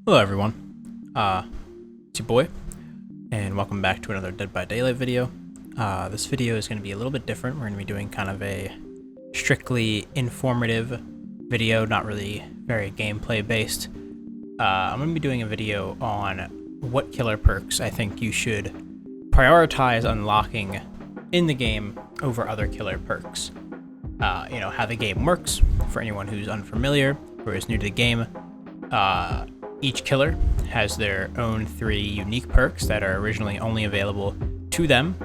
Hello everyone, it's your boy, and welcome back to another Dead by Daylight video. This video is going to be a little bit different. We're going to be doing kind of a strictly informative video, not really very gameplay based. I'm going to be doing a video on what killer perks I think you should prioritize unlocking in the game over other killer perks. How the game works, for anyone who's unfamiliar or is new to the game. Each killer has their own 3 unique perks that are originally only available to them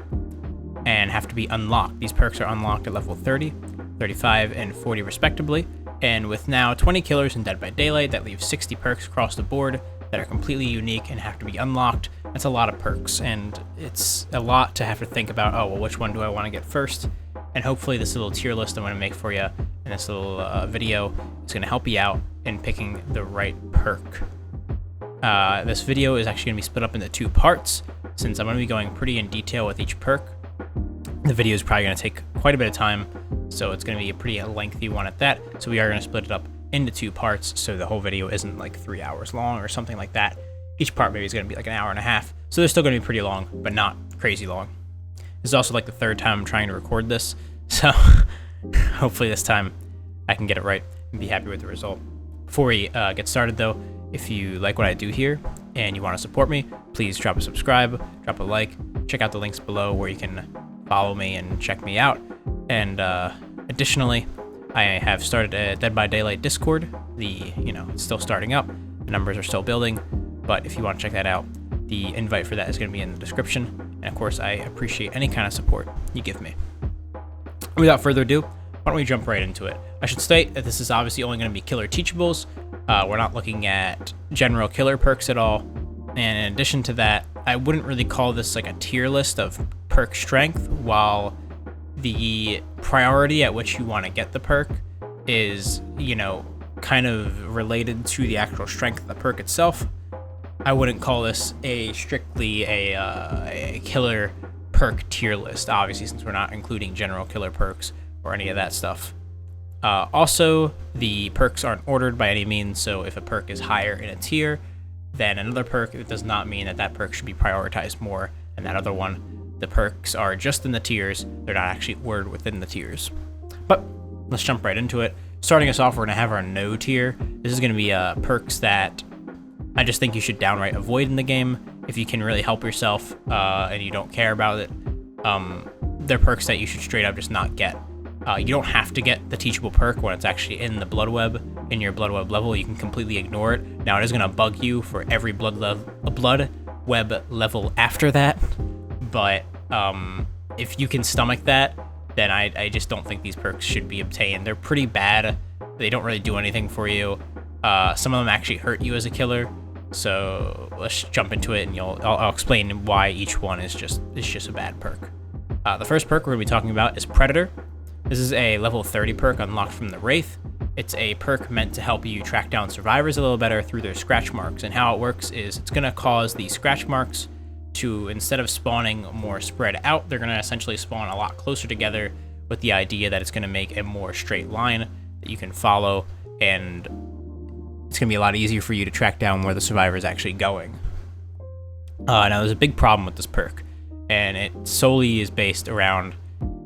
and have to be unlocked. These perks are unlocked at level 30, 35, and 40 respectively, and with now 20 killers in Dead by Daylight, that leaves 60 perks across the board that are completely unique and have to be unlocked. That's a lot of perks, and it's a lot to have to think about, oh, well, which one do I want to get first? And hopefully this little tier list I'm going to make for you in this little video is going to help you out in picking the right perk. This video is actually going to be split up into 2 parts, since I'm going to be going pretty in detail with each perk. The video is probably going to take quite a bit of time, so it's going to be a pretty lengthy one at that, so we are going to split it up into 2 parts, so the whole video isn't like 3 hours long or something like that. Each part maybe is going to be like an hour and a half, so they're still going to be pretty long, but not crazy long. This is also like the 3rd time I'm trying to record this, so hopefully this time I can get it right and be happy with the result. Before we get started though, if you like what I do here and you want to support me, please drop a subscribe, drop a like, check out the links below where you can follow me and check me out. And additionally, I have started a Dead by Daylight Discord. It's still starting up, the numbers are still building, but if you want to check that out, the invite for that is going to be in the description. And of course, I appreciate any kind of support you give me. Without further ado, why don't we jump right into it? I should state that this is obviously only going to be killer teachables. We're not looking at general killer perks at all. And in addition to that, I wouldn't really call this like a tier list of perk strength, while the priority at which you want to get the perk is, kind of related to the actual strength of the perk itself. I wouldn't call this strictly a killer perk tier list, obviously, since we're not including general killer perks or any of that stuff. Also, the perks aren't ordered by any means, so if a perk is higher in a tier than another perk, it does not mean that that perk should be prioritized more than that other one. The perks are just in the tiers, they're not actually ordered within the tiers. But let's jump right into it. Starting us off, we're going to have our no tier. This is going to be perks that I just think you should downright avoid in the game if you can really help yourself and you don't care about it. They're perks that you should straight up just not get. You don't have to get the teachable perk when it's actually in the blood web, in your blood web level. You can completely ignore it. Now, it is going to bug you for every blood web level after that, but if you can stomach that, then I just don't think these perks should be obtained. They're pretty bad. They don't really do anything for you. Some of them actually hurt you as a killer. So let's jump into it, and I'll explain why each one is just a bad perk. The first perk we're going to be talking about is Predator. This is a level 30 perk unlocked from the Wraith. It's a perk meant to help you track down survivors a little better through their scratch marks. And how it works is it's going to cause the scratch marks to, instead of spawning more spread out, they're going to essentially spawn a lot closer together, with the idea that it's going to make a more straight line that you can follow, and it's going to be a lot easier for you to track down where the survivor is actually going. Now, there's a big problem with this perk, and it solely is based around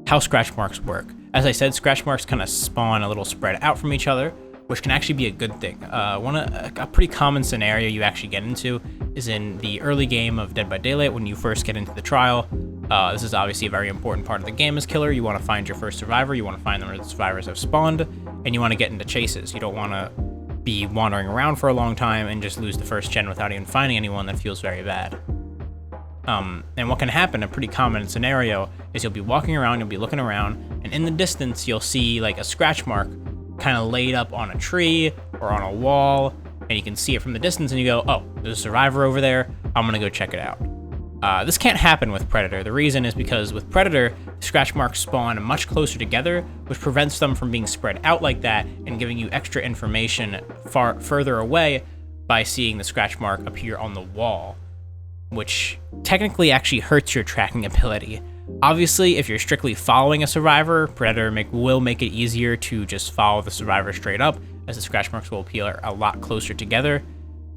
how scratch marks work. As I said, scratch marks kind of spawn a little spread out from each other, which can actually be a good thing. A pretty common scenario you actually get into is in the early game of Dead by Daylight when you first get into the trial. This is obviously a very important part of the game as killer. You want to find your first survivor, you want to find them where the survivors have spawned, and you want to get into chases. You don't want to be wandering around for a long time and just lose the first gen without even finding anyone. That feels very bad. And what can happen, a pretty common scenario, is you'll be walking around, you'll be looking around, and in the distance you'll see like a scratch mark kind of laid up on a tree or on a wall, and you can see it from the distance and you go, oh, there's a survivor over there, I'm gonna go check it out. This can't happen with Predator. The reason is because with Predator, scratch marks spawn much closer together, which prevents them from being spread out like that and giving you extra information further away by seeing the scratch mark appear on the wall, which technically actually hurts your tracking ability. Obviously, if you're strictly following a survivor, Predator will make it easier to just follow the survivor straight up, as the scratch marks will appear a lot closer together.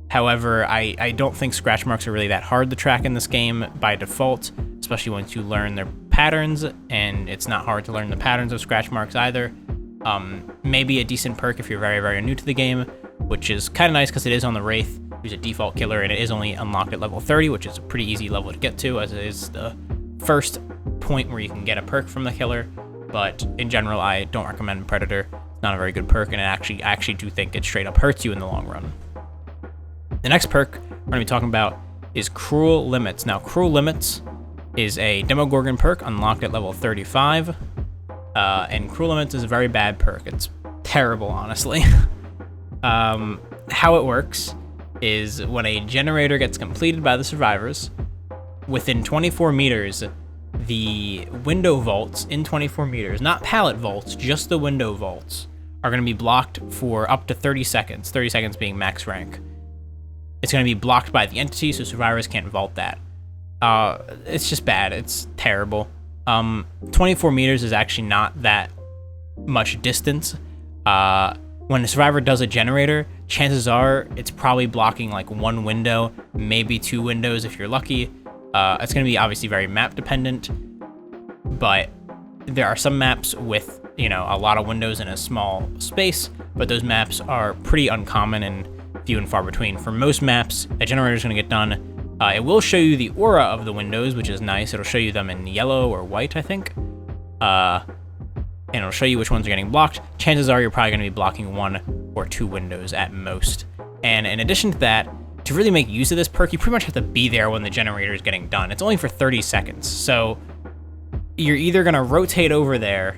However, I don't think scratch marks are really that hard to track in this game by default, especially once you learn their patterns, and it's not hard to learn the patterns of scratch marks either. Maybe a decent perk if you're very, very new to the game, which is kind of nice because it is on the Wraith, who's a default killer, and it is only unlocked at level 30, which is a pretty easy level to get to, as it is the first point where you can get a perk from the killer. But in general, I don't recommend Predator. It's not a very good perk, and I actually do think it straight up hurts you in the long run. The next perk we're going to be talking about is Cruel Limits. Now, Cruel Limits is a Demogorgon perk unlocked at level 35, and Cruel Limits is a very bad perk. It's terrible, honestly. How it works is when a generator gets completed by the survivors, within 24 meters, the window vaults in 24 meters, not pallet vaults, just the window vaults, are going to be blocked for up to 30 seconds, 30 seconds being max rank. It's going to be blocked by the entity, so survivors can't vault that. It's just bad. It's terrible. 24 meters is actually not that much distance. When a survivor does a generator, chances are it's probably blocking like one window, maybe two windows if you're lucky. It's going to be obviously very map dependent, but there are some maps with, a lot of windows in a small space, but those maps are pretty uncommon and few and far between. For most maps, a generator is going to get done. It will show you the aura of the windows, which is nice. It'll show you them in yellow or white, I think. And it'll show you which ones are getting blocked. Chances are you're probably going to be blocking one or two windows at most. And in addition to that, to really make use of this perk, you pretty much have to be there when the generator is getting done. It's only for 30 seconds. So you're either going to rotate over there,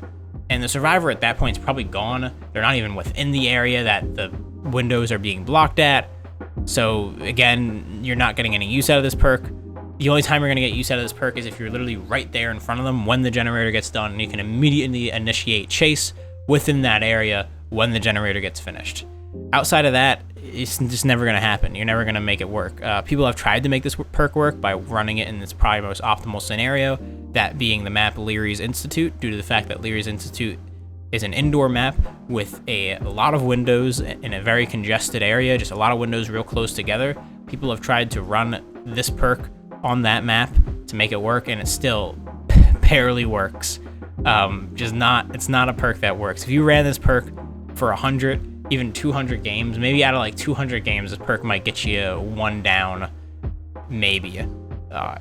and the survivor at that point is probably gone. They're not even within the area that the windows are being blocked at. So again, you're not getting any use out of this perk. The only time you're going to get use out of this perk is if you're literally right there in front of them when the generator gets done, and you can immediately initiate chase within that area when the generator gets finished. Outside of that, it's just never going to happen. You're never going to make it work. People have tried to make this perk work by running it in its probably most optimal scenario, that being the map Leary's Institute, due to the fact that Leary's Institute is an indoor map with a lot of windows in a very congested area, just a lot of windows real close together. People have tried to run this perk on that map to make it work, and it still barely works. It's not a perk that works. If you ran this perk for 100, even 200 games, maybe out of like 200 games, this perk might get you one down, maybe.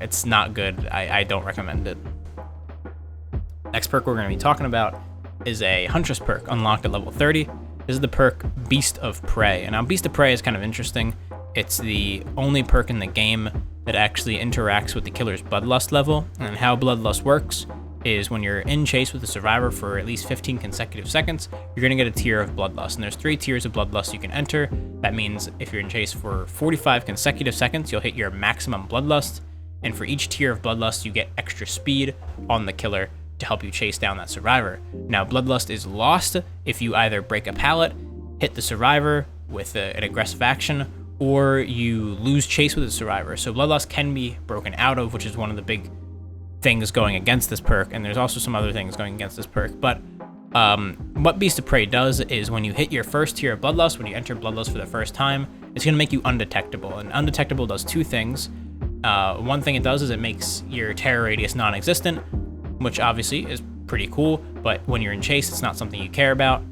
It's not good. I don't recommend it. Next perk we're going to be talking about is a Huntress perk unlocked at level 30. This is the perk Beast of Prey. And now Beast of Prey is kind of interesting. It's the only perk in the game that actually interacts with the killer's bloodlust level. And how bloodlust works is when you're in chase with the survivor for at least 15 consecutive seconds, you're going to get a tier of bloodlust. And there's 3 tiers of bloodlust you can enter. That means if you're in chase for 45 consecutive seconds, you'll hit your maximum bloodlust. And for each tier of bloodlust, you get extra speed on the killer to help you chase down that survivor. Now, bloodlust is lost if you either break a pallet, hit the survivor with an aggressive action, or you lose chase with the survivor. So bloodlust can be broken out of, which is one of the big things going against this perk, and there's also some other things going against this perk. But what Beast of Prey does is when you hit your first tier of bloodlust, when you enter bloodlust for the first time, it's going to make you undetectable. And undetectable does 2 things. One thing it does is it makes your terror radius non-existent, which obviously is pretty cool, but when you're in chase, it's not something you care about.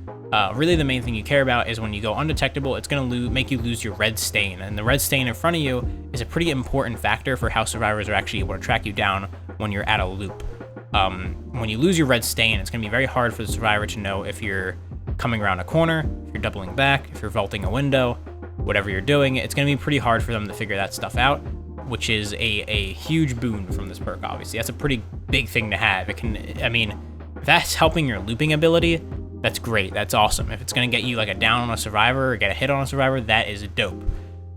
Really, the main thing you care about is when you go undetectable, it's going to make you lose your red stain, and the red stain in front of you is a pretty important factor for how survivors are actually able to track you down when you're at a loop. When you lose your red stain, it's going to be very hard for the survivor to know if you're coming around a corner, if you're doubling back, if you're vaulting a window, whatever you're doing. It's going to be pretty hard for them to figure that stuff out, which is a huge boon from this perk, obviously. That's a pretty big thing to have. If that's helping your looping ability, that's great. That's awesome. If it's going to get you like a down on a survivor or get a hit on a survivor, that is dope.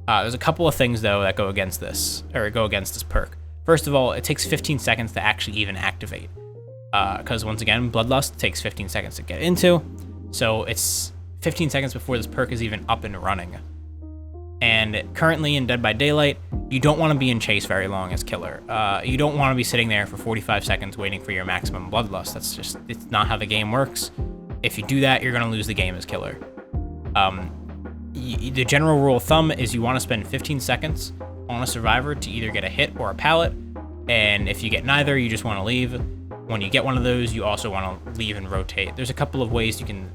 There's a couple of things, though, that go against this perk. First of all, it takes 15 seconds to actually even activate. Because once again, Bloodlust takes 15 seconds to get into. So it's 15 seconds before this perk is even up and running. And currently in Dead by Daylight, you don't want to be in chase very long as killer. You don't want to be sitting there for 45 seconds waiting for your maximum bloodlust. It's not how the game works. If you do that, you're going to lose the game as killer. The general rule of thumb is you want to spend 15 seconds on a survivor to either get a hit or a pallet, and if you get neither, you just want to leave. When you get one of those, you also want to leave and rotate. There's a couple of ways you can,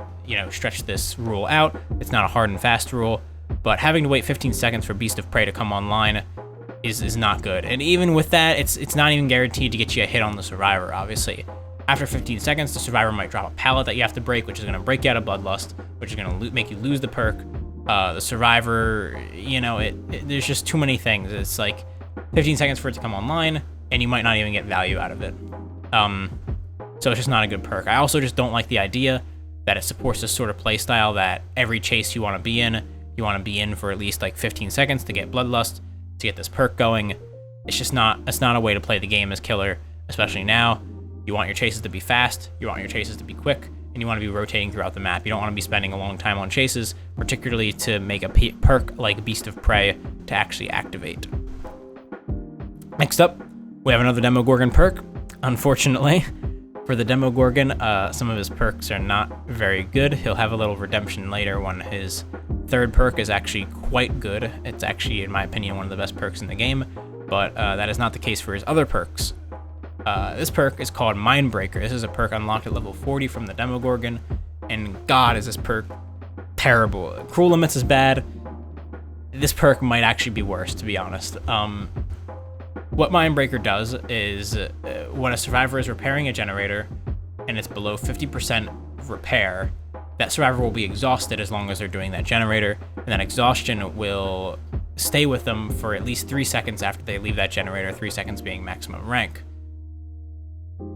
stretch this rule out. It's not a hard and fast rule, but having to wait 15 seconds for Beast of Prey to come online is not good. And even with that, it's not even guaranteed to get you a hit on the survivor, obviously. After 15 seconds, the survivor might drop a pallet that you have to break, which is going to break you out of Bloodlust, which is going to make you lose the perk. The survivor, there's just too many things. It's like 15 seconds for it to come online, and you might not even get value out of it. So it's just not a good perk. I also just don't like the idea that it supports this sort of playstyle that every chase you want to be in for at least like 15 seconds to get Bloodlust, to get this perk going. It's not a way to play the game as Killer, especially now. You want your chases to be fast, you want your chases to be quick, and you want to be rotating throughout the map. You don't want to be spending a long time on chases, particularly to make a perk like Beast of Prey to actually activate. Next up, we have another Demogorgon perk. Unfortunately, for the Demogorgon, some of his perks are not very good. He'll have a little redemption later when his third perk is actually quite good. It's actually, in my opinion, one of the best perks in the game, but that is not the case for his other perks. This perk is called Mindbreaker. This is a perk unlocked at level 40 from the Demogorgon, and God, is this perk terrible. Cruel Limits is bad. This perk might actually be worse, to be honest. What Mindbreaker does is when a survivor is repairing a generator and it's below 50% repair, that survivor will be exhausted as long as they're doing that generator, and that exhaustion will stay with them for at least 3 seconds after they leave that generator, 3 seconds being maximum rank.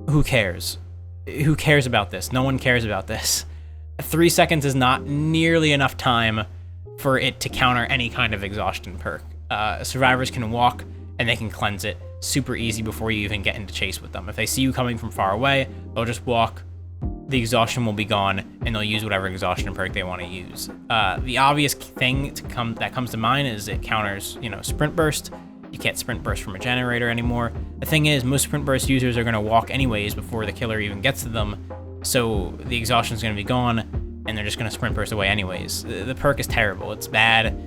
Who cares? Who cares about this? No one cares about this. 3 seconds is not nearly enough time for it to counter any kind of exhaustion perk. Survivors can walk and they can cleanse it super easy before you even get into chase with them. If they see you coming from far away, they'll just walk, the exhaustion will be gone, and they'll use whatever exhaustion perk they want to use. The obvious thing that comes to mind is it counters, Sprint Burst. You can't Sprint Burst from a generator anymore. The thing is, most Sprint Burst users are going to walk anyways before the killer even gets to them, so the exhaustion is going to be gone, and they're just going to Sprint Burst away anyways. The perk is terrible. It's bad.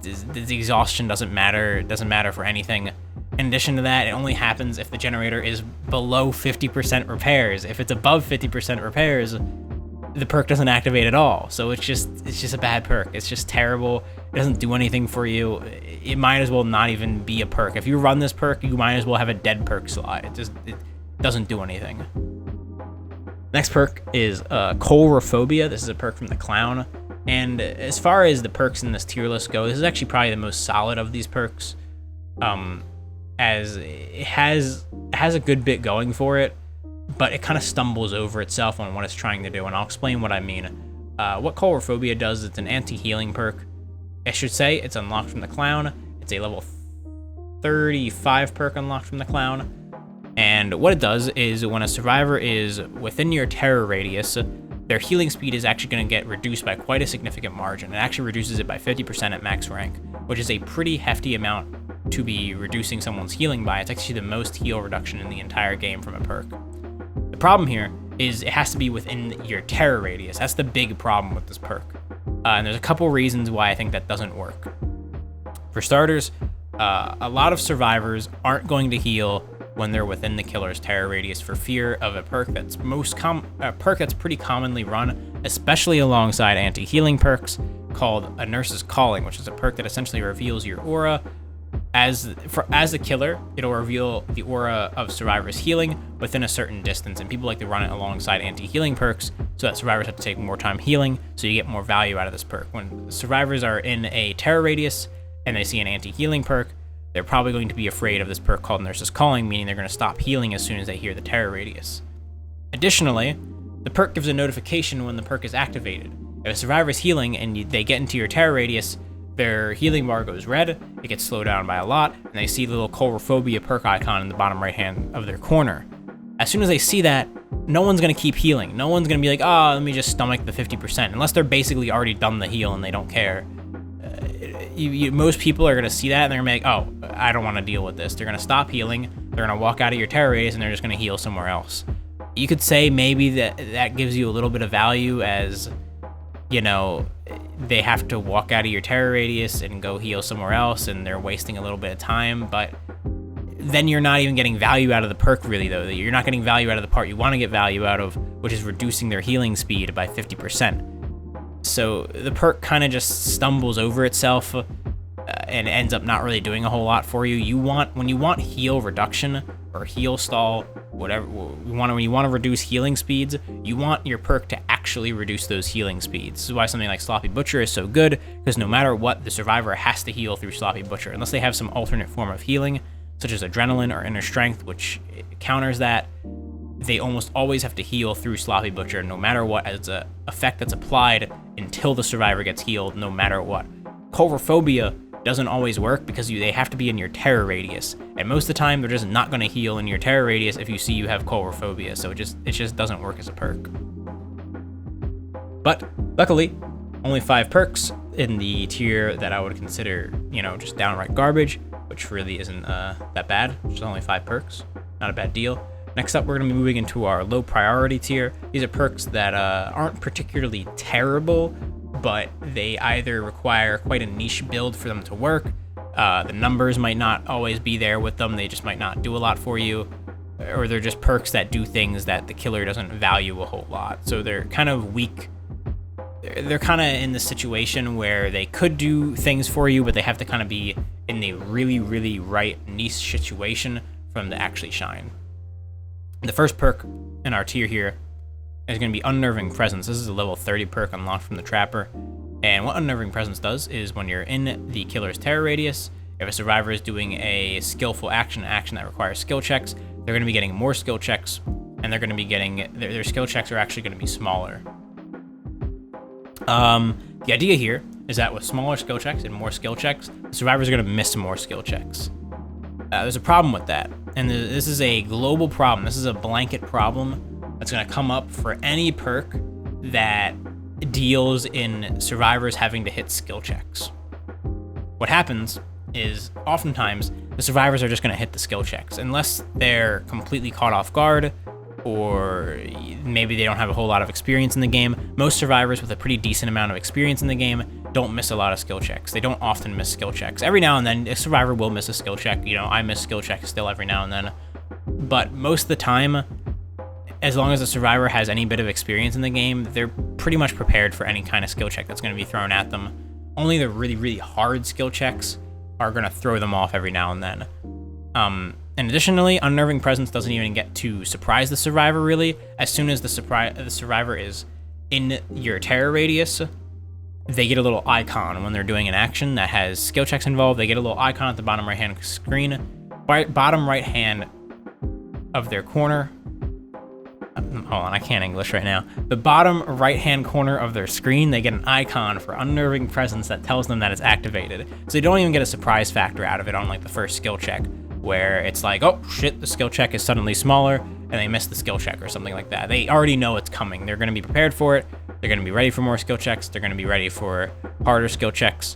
The exhaustion doesn't matter. It doesn't matter for anything. In addition to that, it only happens if the generator is below 50% repairs. If it's above 50% repairs, the perk doesn't activate at all. So it's just a bad perk. It's just terrible. It doesn't do anything for you. It might as well not even be a perk. If you run this perk, you might as well have a dead perk slot. It doesn't do anything. Next perk is Coulrophobia. This is a perk from the Clown. And as far as the perks in this tier list go, this is actually probably the most solid of these perks. As it has a good bit going for it, but it kind of stumbles over itself on what it's trying to do, and I'll explain what I mean. What Coulrophobia does, it's an anti-healing perk. I should say it's unlocked from the Clown. It's a level 35 perk unlocked from the Clown. And what it does is when a survivor is within your terror radius, their healing speed is actually going to get reduced by quite a significant margin. It actually reduces it by 50% at max rank, which is a pretty hefty amount to be reducing someone's healing by. It's actually the most heal reduction in the entire game from a perk. The problem here is it has to be within your terror radius. That's the big problem with this perk. And there's a couple reasons why I think that doesn't work. For starters, a lot of survivors aren't going to heal when they're within the killer's terror radius for fear of a perk that's pretty commonly run, especially alongside anti-healing perks, called a Nurse's Calling, which is a perk that essentially reveals your aura. As a killer, it'll reveal the aura of survivors healing within a certain distance, and people like to run it alongside anti-healing perks so that survivors have to take more time healing, so you get more value out of this perk. When survivors are in a terror radius and they see an anti-healing perk, they're probably going to be afraid of this perk called Nurse's Calling, meaning they're going to stop healing as soon as they hear the terror radius. Additionally, the perk gives a notification when the perk is activated. If a survivor is healing and they get into your terror radius, their healing bar goes red, it gets slowed down by a lot, and they see the little Coulrophobia perk icon in the bottom right hand of their corner. As soon as they see that, no one's going to keep healing. No one's going to be like, oh, let me just stomach the 50%, unless they're basically already done the heal and they don't care. Most people are going to see that and they're going to be like, oh, I don't want to deal with this. They're going to stop healing, they're going to walk out of your terror radius, and they're just going to heal somewhere else. You could say maybe that gives you a little bit of value as, they have to walk out of your terror radius and go heal somewhere else, and they're wasting a little bit of time, but then you're not even getting value out of the perk, really, though. You're not getting value out of the part you want to get value out of, which is reducing their healing speed by 50%. So the perk kind of just stumbles over itself and ends up not really doing a whole lot for you. When you want heal reduction or heal stall, whatever, when you want to reduce healing speeds, you want your perk to actually reduce those healing speeds. This is why something like Sloppy Butcher is so good, because no matter what, the survivor has to heal through Sloppy Butcher, unless they have some alternate form of healing, such as Adrenaline or Inner Strength, which counters that. They almost always have to heal through Sloppy Butcher, no matter what, as an effect that's applied until the survivor gets healed, no matter what. Coulrophobia doesn't always work because they have to be in your terror radius, and most of the time they're just not going to heal in your terror radius if you see you have Coulrophobia, so it just doesn't work as a perk. But luckily, only 5 perks in the tier that I would consider, just downright garbage, which really isn't that bad. Just only 5 perks, not a bad deal. Next up, we're going to be moving into our low priority tier. These are perks that aren't particularly terrible, but they either require quite a niche build for them to work. The numbers might not always be there with them. They just might not do a lot for you, or they're just perks that do things that the killer doesn't value a whole lot. So they're kind of weak. They're kind of in the situation where they could do things for you, but they have to kind of be in the really, really right niche situation for them to actually shine. The first perk in our tier here is going to be Unnerving Presence. This is a level 30 perk unlocked from the Trapper. And what Unnerving Presence does is when you're in the killer's terror radius, if a survivor is doing a skillful action that requires skill checks, they're going to be getting more skill checks, and they're going to be getting their skill checks are actually going to be smaller. The idea here is that with smaller skill checks and more skill checks, the survivors are going to miss more skill checks. There's a problem with that, and this is a global problem. This is a blanket problem that's going to come up for any perk that deals in survivors having to hit skill checks. What happens is oftentimes the survivors are just going to hit the skill checks unless they're completely caught off guard, or maybe they don't have a whole lot of experience in the game. Most survivors with a pretty decent amount of experience in the game don't miss a lot of skill checks. They don't often miss skill checks. Every now and then, a survivor will miss a skill check. I miss skill checks still every now and then. But most of the time, as long as the survivor has any bit of experience in the game, they're pretty much prepared for any kind of skill check that's going to be thrown at them. Only the really, really hard skill checks are going to throw them off every now and then. And additionally, Unnerving Presence doesn't even get to surprise the survivor, really. As soon as the survivor is in your terror radius, they get a little icon when they're doing an action that has skill checks involved. They get a little icon at the bottom right-hand screen. Bottom right-hand of their corner. Hold on, I can't English right now. The bottom right-hand corner of their screen, they get an icon for Unnerving Presence that tells them that it's activated. So they don't even get a surprise factor out of it on like the first skill check, where it's like, oh shit, the skill check is suddenly smaller, and they miss the skill check or something like that. They already know it's coming. They're going to be prepared for it. They're going to be ready for more skill checks. They're going to be ready for harder skill checks.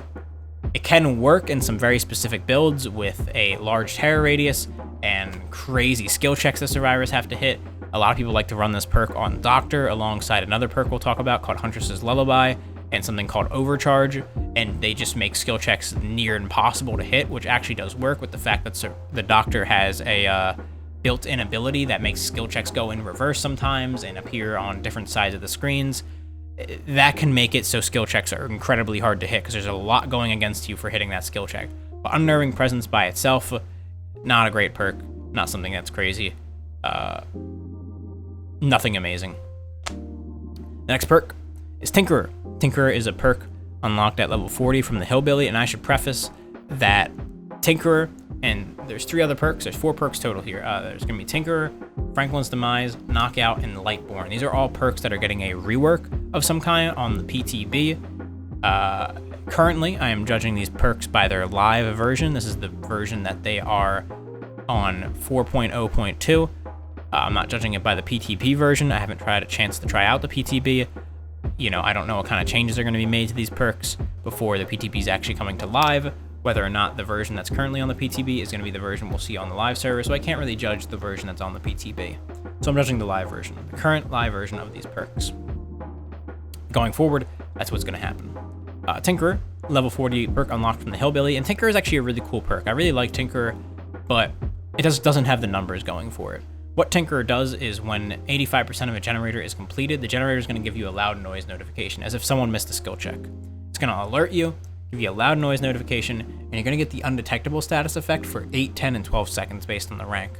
It can work in some very specific builds with a large terror radius and crazy skill checks that survivors have to hit. A lot of people like to run this perk on Doctor alongside another perk we'll talk about called Huntress's Lullaby and something called Overcharge, and they just make skill checks near impossible to hit, which actually does work with the fact that the Doctor has a built-in ability that makes skill checks go in reverse sometimes and appear on different sides of the screens. That can make it so skill checks are incredibly hard to hit because there's a lot going against you for hitting that skill check. But Unnerving Presence by itself, not a great perk, not something that's crazy. Nothing amazing. The next perk is Tinkerer. Tinkerer is a perk unlocked at level 40 from the Hillbilly, and I should preface that Tinkerer, and there's 3 other perks, there's 4 perks total here. There's going to be Tinkerer, Franklin's Demise, Knockout, and Lightborn. These are all perks that are getting a rework of some kind on the PTB. Currently, I am judging these perks by their live version. This is the version that they are on 4.0.2. I'm not judging it by the PTB version. I haven't had a chance to try out the PTB. I don't know what kind of changes are going to be made to these perks before the PTB is actually coming to live, whether or not the version that's currently on the PTB is going to be the version we'll see on the live server, so I can't really judge the version that's on the PTB. So I'm judging the live version, the current live version of these perks. Going forward, that's what's going to happen. Tinkerer, level 40 perk unlocked from the Hillbilly, and Tinkerer is actually a really cool perk. I really like Tinkerer, but it doesn't have the numbers going for it. What Tinkerer does is when 85% of a generator is completed, the generator is going to give you a loud noise notification, as if someone missed a skill check. It's going to alert you, give you a loud noise notification, and you're going to get the undetectable status effect for 8, 10, and 12 seconds based on the rank.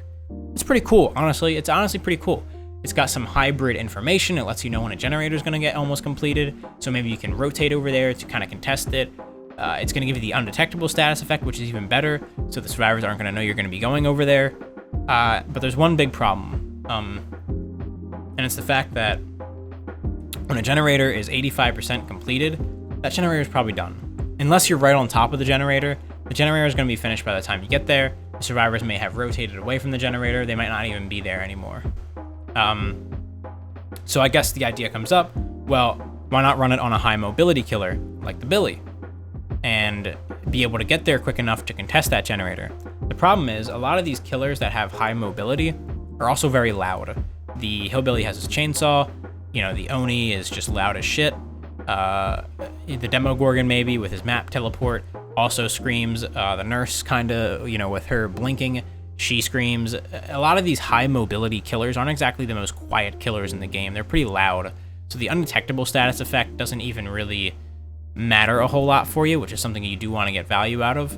It's pretty cool, honestly. It's honestly pretty cool. It's got some hybrid information. It lets you know when a generator is going to get almost completed, so maybe you can rotate over there to kind of contest it. It's going to give you the undetectable status effect, which is even better, so the survivors aren't going to know you're going to be going over there. But there's one big problem, and it's the fact that when a generator is 85% completed, that generator is probably done. Unless you're right on top of the generator is going to be finished by the time you get there. The survivors may have rotated away from the generator. They might not even be there anymore. So I guess the idea comes up, well, why not run it on a high mobility killer like the Billy and be able to get there quick enough to contest that generator? The problem is a lot of these killers that have high mobility are also very loud. The Hillbilly has his chainsaw, the Oni is just loud as shit. The Demogorgon maybe with his map teleport also screams. The nurse kind of, with her blinking, she screams. A lot of these high mobility killers aren't exactly the most quiet killers in the game. They're pretty loud. So the undetectable status effect doesn't even really matter a whole lot for you, which is something you do want to get value out of.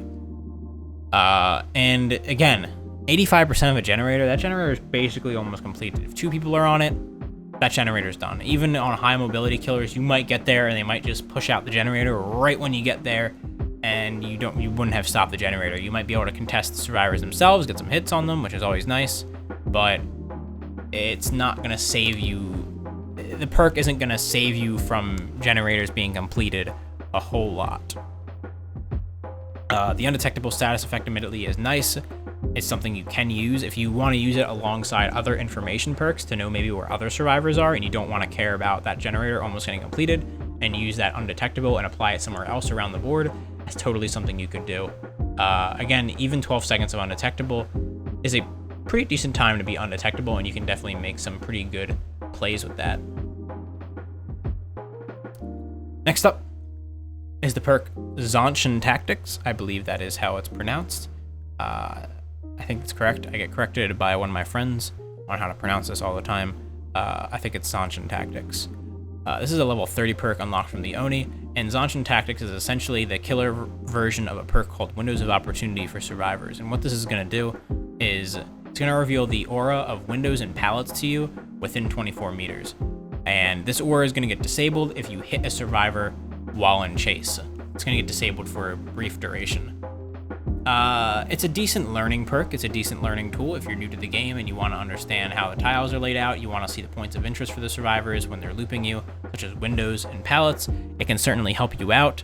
And again, 85% of a generator, that generator is basically almost completed. If 2 people are on it, that generator's done. Even on high mobility killers, you might get there and they might just push out the generator right when you get there, and you wouldn't have stopped the generator. You might be able to contest the survivors themselves, get some hits on them, which is always nice, but it's not going to save you. The perk isn't going to save you from generators being completed a whole lot. The undetectable status effect, admittedly, is nice. It's something you can use if you want to use it alongside other information perks to know maybe where other survivors are and you don't want to care about that generator almost getting completed, and use that undetectable and apply it somewhere else around the board. That's totally something you could do. Again, even 12 seconds of undetectable is a pretty decent time to be undetectable, and you can definitely make some pretty good plays with that. Next up is the perk Zonchen Tactics. I believe that is how it's pronounced. I think it's correct. I get corrected by one of my friends on how to pronounce this all the time. I think it's Zonchen Tactics. This is a level 30 perk unlocked from the Oni, and Zonchen Tactics is essentially the killer version of a perk called Windows of Opportunity for survivors. And what this is going to do is it's going to reveal the aura of windows and pallets to you within 24 meters. And this aura is going to get disabled if you hit a survivor while in chase. It's going to get disabled for a brief duration. It's a decent learning perk. It's a decent learning tool if you're new to the game and you want to understand how the tiles are laid out. You want to see the points of interest for the survivors when they're looping you, such as windows and pallets. It can certainly help you out.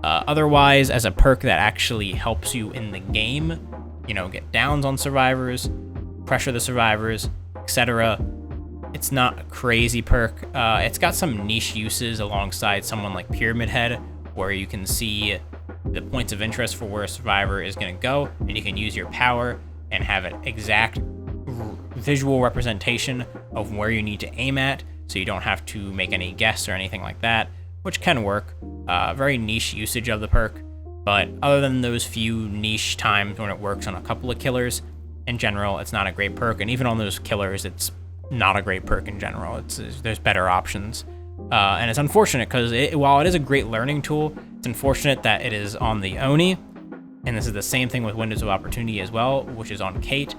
Otherwise, as a perk that actually helps you in the game, get downs on survivors, pressure the survivors, etc., it's not a crazy perk. It's got some niche uses alongside someone like Pyramid Head, where you can see the points of interest for where a survivor is going to go, and you can use your power and have an exact visual representation of where you need to aim at, so you don't have to make any guess or anything like that, which can work. Very niche usage of the perk, but other than those few niche times when it works on a couple of killers, in general, it's not a great perk, and even on those killers, it's not a great perk in general. There's better options. And it's unfortunate because while it is a great learning tool, it's unfortunate that it is on the Oni, and this is the same thing with Windows of Opportunity as well, which is on Kate.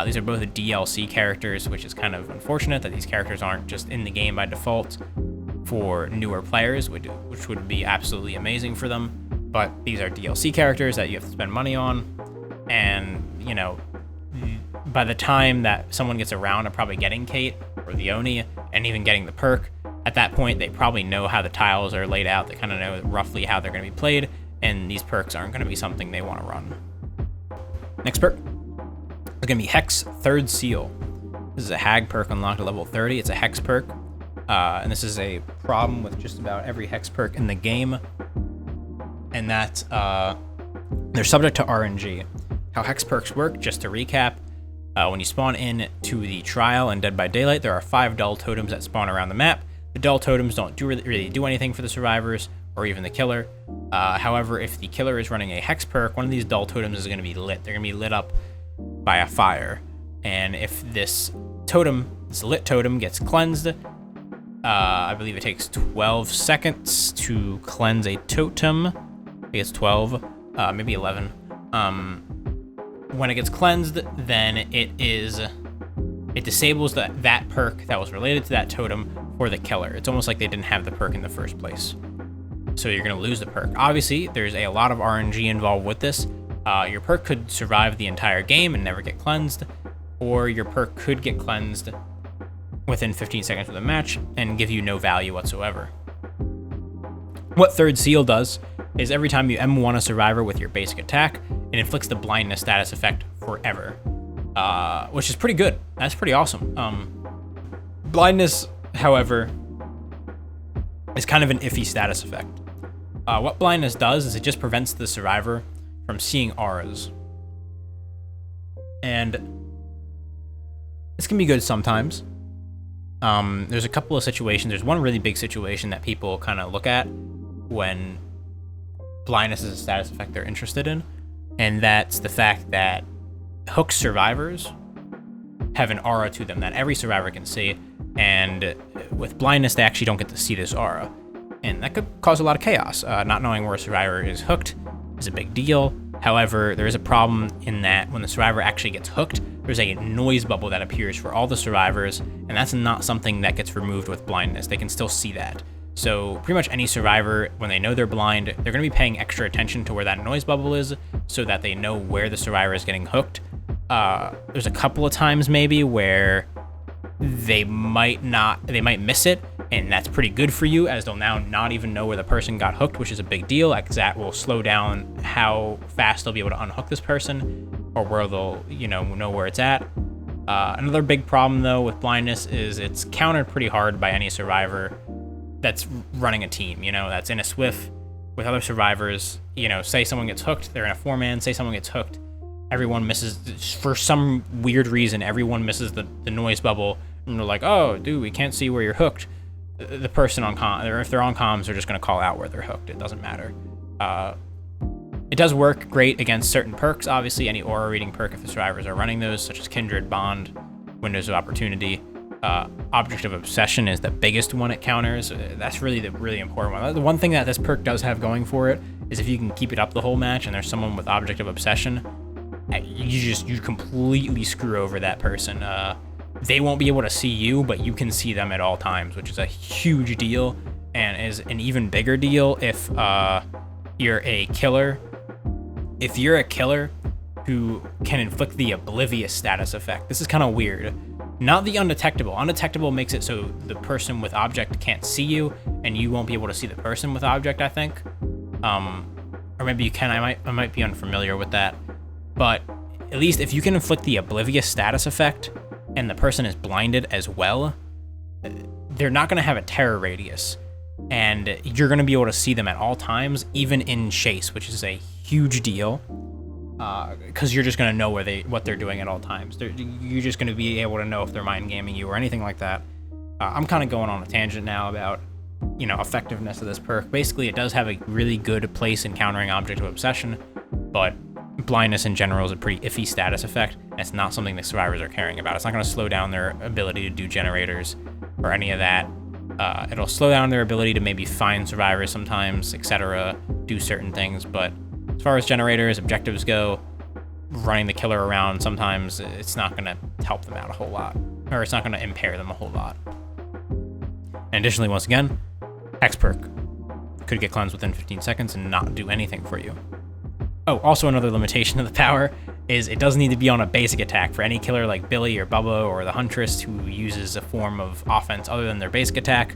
These are both DLC characters, which is kind of unfortunate that these characters aren't just in the game by default for newer players, which would be absolutely amazing for them. But these are DLC characters that you have to spend money on, and by the time that someone gets around to probably getting Kate or the Oni and even getting the perk, at that point, they probably know how the tiles are laid out. They kind of know roughly how they're going to be played, and these perks aren't going to be something they want to run. Next perk is going to be Hex Third Seal. This is a Hag perk unlocked at level 30. It's a Hex perk, and this is a problem with just about every Hex perk in the game, and that's they're subject to RNG. How Hex perks work, just to recap, when you spawn in to the Trial and Dead by Daylight, there are 5 dull totems that spawn around the map. The dull totems don't really do anything for the survivors or even the killer. However, if the killer is running a hex perk, one of these dull totems is going to be lit. They're going to be lit up by a fire. And if this totem, this lit totem, gets cleansed, I believe it takes 12 seconds to cleanse a totem. I think it's 12, maybe 11. When it gets cleansed, then it disables that perk that was related to that totem for the killer. It's almost like they didn't have the perk in the first place. So you're going to lose the perk. Obviously, there's a lot of RNG involved with this. Your perk could survive the entire game and never get cleansed, or your perk could get cleansed within 15 seconds of the match and give you no value whatsoever. What Third Seal does is every time you M1 a survivor with your basic attack, it inflicts the blindness status effect forever, which is pretty good. That's pretty awesome. Blindness, however, is kind of an iffy status effect. What blindness does is it just prevents the survivor from seeing auras. And this can be good sometimes. There's a couple of situations. There's one really big situation that people kind of look at when blindness is a status effect they're interested in, and that's the fact that hooked survivors have an aura to them that every survivor can see, and with blindness they actually don't get to see this aura, and that could cause a lot of chaos. Not knowing where a survivor is hooked is a big deal. However, there is a problem in that when the survivor actually gets hooked, there's a noise bubble that appears for all the survivors, and that's not something that gets removed with blindness. They can still see that. So pretty much any survivor, when they know they're blind, they're going to be paying extra attention to where that noise bubble is so that they know where the survivor is getting hooked. There's a couple of times maybe where they might miss it, and that's pretty good for you, as they'll now not even know where the person got hooked, which is a big deal, because that will slow down how fast they'll be able to unhook this person, or where they'll know where it's at. Another big problem though with blindness is it's countered pretty hard by any survivor that's running a team, that's in a Swift with other survivors. Say someone gets hooked, they're in a 4-man, say someone gets hooked, everyone misses, for some weird reason, everyone misses the noise bubble, and they're like, oh, dude, we can't see where you're hooked. The person on or if they're on comms, they're just going to call out where they're hooked. It doesn't matter. It does work great against certain perks, obviously, any aura reading perk if the survivors are running those, such as Kindred, Bond, Windows of Opportunity. Object of Obsession is the biggest one it counters. That's really the really important one. The one thing that this perk does have going for it is if you can keep it up the whole match and there's someone with Object of Obsession, you completely screw over that person. They won't be able to see you, but you can see them at all times, which is a huge deal, and is an even bigger deal if you're a killer. If you're a killer who can inflict the Oblivious status effect, this is kind of weird. Not the Undetectable. Undetectable makes it so the person with Object can't see you, and you won't be able to see the person with Object, I think. Or maybe you can. I might be unfamiliar with that. But at least if you can inflict the Oblivious status effect, and the person is blinded as well, they're not going to have a terror radius, and you're going to be able to see them at all times, even in chase, which is a huge deal, because you're just going to know what they're doing at all times. You're just going to be able to know if they're mind gaming you or anything like that. I'm kind of going on a tangent now about effectiveness of this perk. Basically, it does have a really good place in countering Object of Obsession, but blindness in general is a pretty iffy status effect. It's not something the survivors are caring about. It's not going to slow down their ability to do generators or any of that. It'll slow down their ability to maybe find survivors sometimes, etc., do certain things, but as far as generators, objectives go, running the killer around, sometimes it's not going to help them out a whole lot, or it's not going to impair them a whole lot. And additionally, once again, Hex perk could get cleansed within 15 seconds and not do anything for you. Oh, also another limitation of the power is it doesn't need to be on a basic attack. For any killer like Billy or Bubba or the Huntress who uses a form of offense other than their basic attack,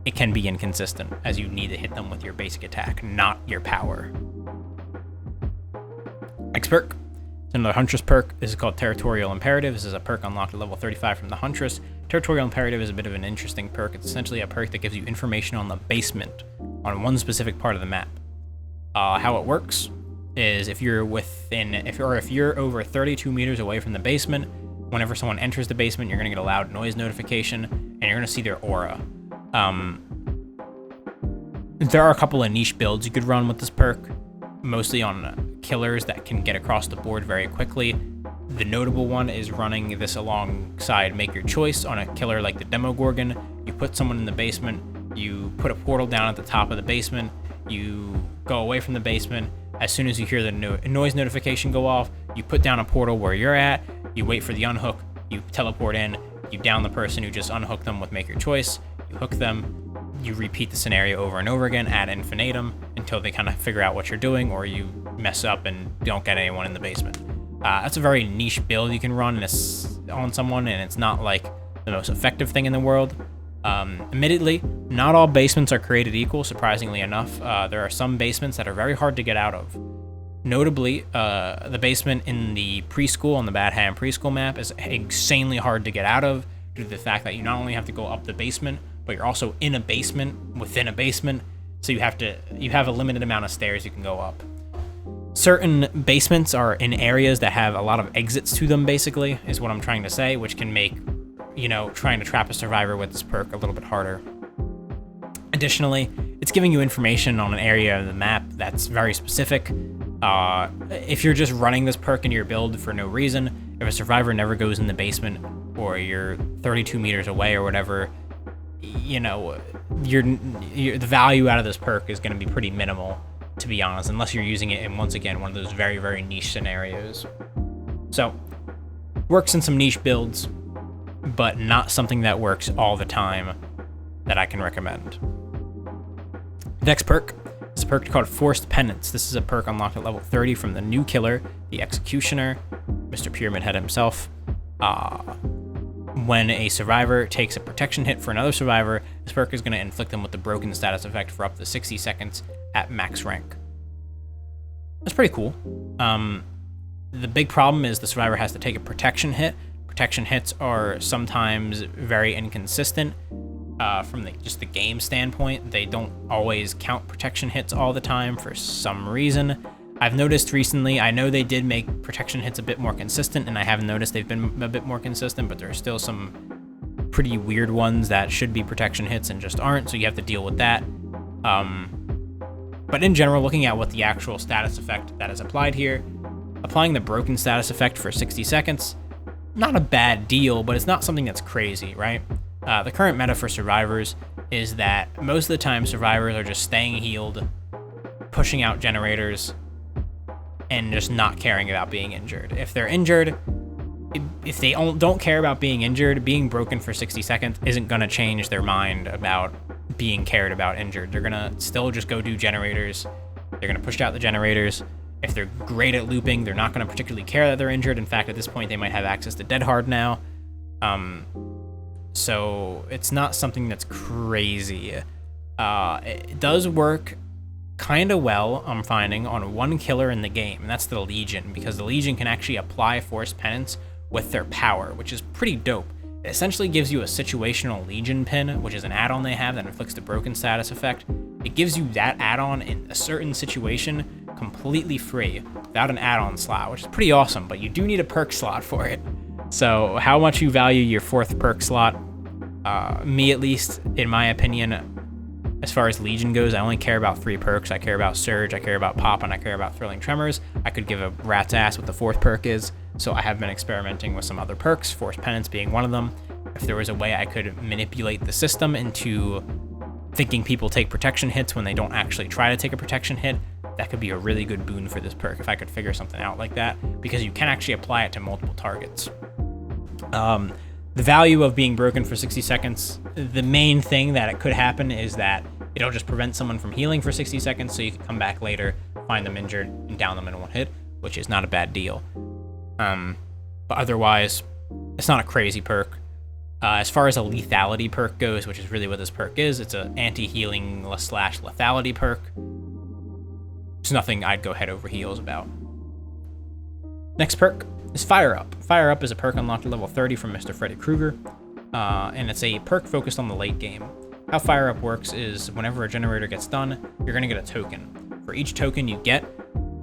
it can be inconsistent, as you need to hit them with your basic attack, not your power. Next perk, it's another Huntress perk. This is called Territorial Imperative. This is a perk unlocked at level 35 from the Huntress. Territorial Imperative is a bit of an interesting perk. It's essentially a perk that gives you information on the basement on one specific part of the map. How it works is if you're over 32 meters away from the basement, whenever someone enters the basement, you're going to get a loud noise notification, and you're going to see their aura. There are a couple of niche builds you could run with this perk, mostly on killers that can get across the board very quickly. The notable one is running this alongside Make Your Choice on a killer like the Demogorgon. You put someone in the basement, you put a portal down at the top of the basement, you go away from the basement. As soon as you hear the noise notification go off, you put down a portal where you're at, you wait for the unhook, you teleport in, you down the person who just unhooked them with Make Your Choice, you hook them, you repeat the scenario over and over again ad infinitum until they kind of figure out what you're doing, or you mess up and don't get anyone in the basement. That's a very niche build you can run on someone, and it's not like the most effective thing in the world. Admittedly, not all basements are created equal, surprisingly enough. There are some basements that are very hard to get out of. Notably, the basement in the preschool on the Bad Ham preschool map is insanely hard to get out of due to the fact that you not only have to go up the basement, but you're also in a basement within a basement, so you have a limited amount of stairs you can go up. Certain basements are in areas that have a lot of exits to them, basically, is what I'm trying to say, which can make, trying to trap a survivor with this perk a little bit harder. Additionally, it's giving you information on an area of the map that's very specific. If you're just running this perk in your build for no reason, if a survivor never goes in the basement, or you're 32 meters away or whatever, the value out of this perk is going to be pretty minimal, to be honest, unless you're using it in, once again, one of those very, very niche scenarios. So, works in some niche builds, but not something that works all the time that I can recommend. Next perk is a perk called Forced Penance. This is a perk unlocked at level 30 from the new killer, the Executioner, Mr. Pyramid Head himself. When a survivor takes a protection hit for another survivor, this perk is going to inflict them with the broken status effect for up to 60 seconds at max rank. That's pretty cool. The big problem is the survivor has to take a protection hit. Protection hits are sometimes very inconsistent from just the game standpoint. They don't always count protection hits all the time for some reason. I've noticed recently, I know they did make protection hits a bit more consistent, and I have noticed they've been a bit more consistent, but there are still some pretty weird ones that should be protection hits and just aren't, so you have to deal with that. But in general, looking at what the actual status effect that is applied here, applying the broken status effect for 60 seconds, not a bad deal, but it's not something that's crazy, right? The current meta for survivors is that most of the time survivors are just staying healed, pushing out generators, and just not caring about being injured. If they're injured, if they don't care about being injured, being broken for 60 seconds isn't going to change their mind about being cared about injured. They're going to still just go do generators. They're going to push out the generators. If they're great at looping, they're not going to particularly care that they're injured. In fact, at this point, they might have access to Dead Hard now. So it's not something that's crazy. It does work kind of well, I'm finding, on one killer in the game, and that's the Legion, because the Legion can actually apply Forced Penance with their power, which is pretty dope. It essentially gives you a situational Legion pin, which is an add-on they have that inflicts the broken status effect. It gives you that add-on in a certain situation completely free, without an add-on slot, which is pretty awesome, but you do need a perk slot for it. So how much you value your fourth perk slot, me at least, in my opinion, as far as Legion goes, I only care about 3 perks. I care about Surge, I care about Pop, and I care about Thrilling Tremors. I could give a rat's ass what the 4th perk is, so I have been experimenting with some other perks, Forced Penance being one of them. If there was a way I could manipulate the system into thinking people take protection hits when they don't actually try to take a protection hit, that could be a really good boon for this perk if I could figure something out like that, because you can actually apply it to multiple targets. The value of being broken for 60 seconds, the main thing that it could happen is that it'll just prevent someone from healing for 60 seconds, so you can come back later, find them injured, and down them in one hit, which is not a bad deal. But otherwise, it's not a crazy perk. As far as a lethality perk goes, which is really what this perk is, it's an anti-healing / lethality perk. It's nothing I'd go head over heels about. Next perk is Fire Up. Fire Up is a perk unlocked at level 30 from Mr. Freddy Krueger, and it's a perk focused on the late game. How Fire Up works is whenever a generator gets done, you're going to get a token. For each token you get,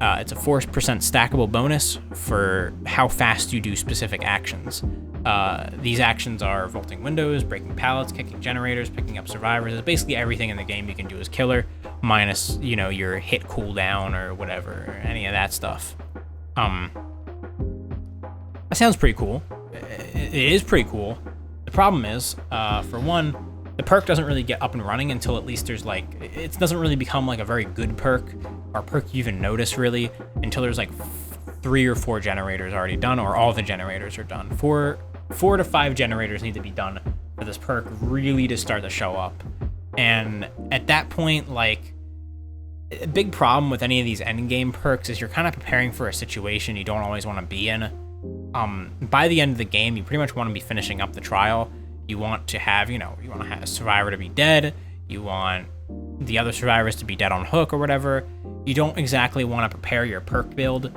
it's a 4% stackable bonus for how fast you do specific actions. These actions are vaulting windows, breaking pallets, kicking generators, picking up survivors. It's basically everything in the game you can do as killer. minus, you know, your hit cooldown or whatever, or any of that stuff. That sounds pretty cool. It is pretty cool. The problem is, for one, the perk doesn't really get up and running until at least there's like, it doesn't really become like a very good perk, or a perk you even notice really, until there's like 3 or 4 generators already done, or all the generators are done. 4 to 5 generators need to be done for this perk really to start to show up. And at that point, like, a big problem with any of these endgame perks is you're kind of preparing for a situation you don't always want to be in. By the end of the game, you pretty much want to be finishing up the trial. You want to have, you know, you want to have a survivor to be dead. You want the other survivors to be dead on hook or whatever. You don't exactly want to prepare your perk build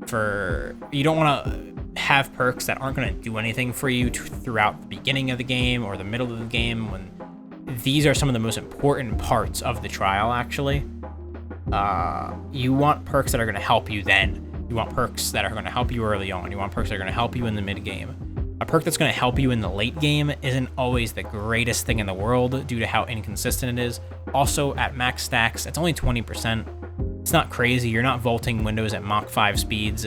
for, you don't want to have perks that aren't going to do anything for you throughout the beginning of the game or the middle of the game, when these are some of the most important parts of the trial, actually. You want perks that are going to help you then. You want perks that are going to help you early on. You want perks that are going to help you in the mid game. A perk that's going to help you in the late game isn't always the greatest thing in the world due to how inconsistent it is. Also, at max stacks, it's only 20%. It's not crazy. You're not vaulting windows at Mach 5 speeds.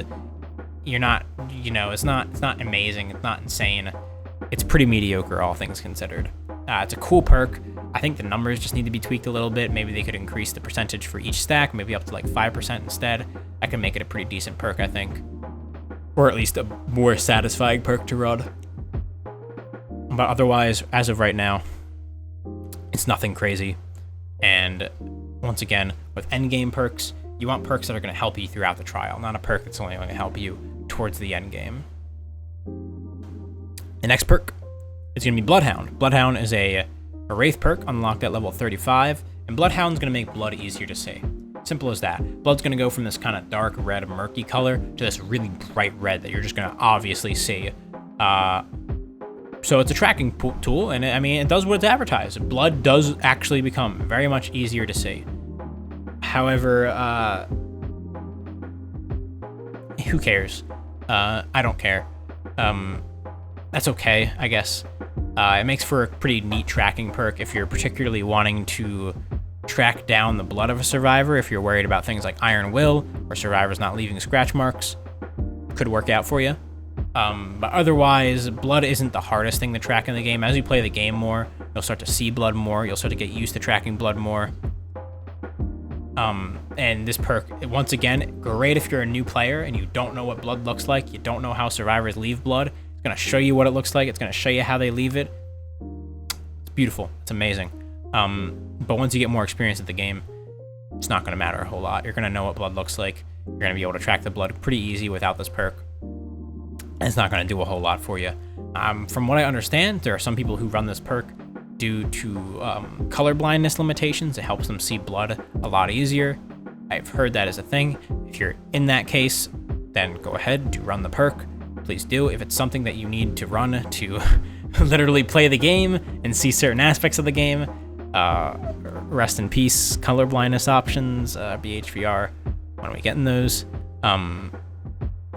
You're not, you know, it's not amazing. It's not insane. It's pretty mediocre, all things considered. It's a cool perk. I think the numbers just need to be tweaked a little bit. Maybe they could increase the percentage for each stack, maybe up to like 5% instead. That could make it a pretty decent perk, I think. Or at least a more satisfying perk to run. But otherwise, as of right now, it's nothing crazy. And once again, with endgame perks, you want perks that are going to help you throughout the trial, not a perk that's only going to help you towards the end game. The next perk is going to be Bloodhound. Bloodhound is a Wraith perk unlocked at level 35, and Bloodhound's going to make blood easier to see. Simple as that. Blood's going to go from this kind of dark red, murky color to this really bright red that you're just going to obviously see. So it's a tracking tool, and I mean, it does what it's advertised. Blood does actually become very much easier to see. However, who cares? I don't care. That's okay, I guess. It makes for a pretty neat tracking perk if you're particularly wanting to track down the blood of a survivor. If you're worried about things like Iron Will or survivors not leaving scratch marks, could work out for you. But otherwise, blood isn't the hardest thing to track in the game. As you play the game more, you'll start to see blood more. You'll start to get used to tracking blood more. And this perk, once again, great if you're a new player and you don't know what blood looks like. You don't know how survivors leave blood. It's going to show you what it looks like. It's going to show you how they leave it. It's beautiful. It's amazing. But once you get more experience at the game, it's not going to matter a whole lot. You're going to know what blood looks like. You're going to be able to track the blood pretty easy without this perk. And it's not going to do a whole lot for you. From what I understand, there are some people who run this perk due to color blindness limitations. It helps them see blood a lot easier. I've heard that is a thing. If you're in that case, then go ahead, do run the perk. Please do. If it's something that you need to run to literally play the game and see certain aspects of the game, rest in peace, color blindness options, BHVR, when are we getting those?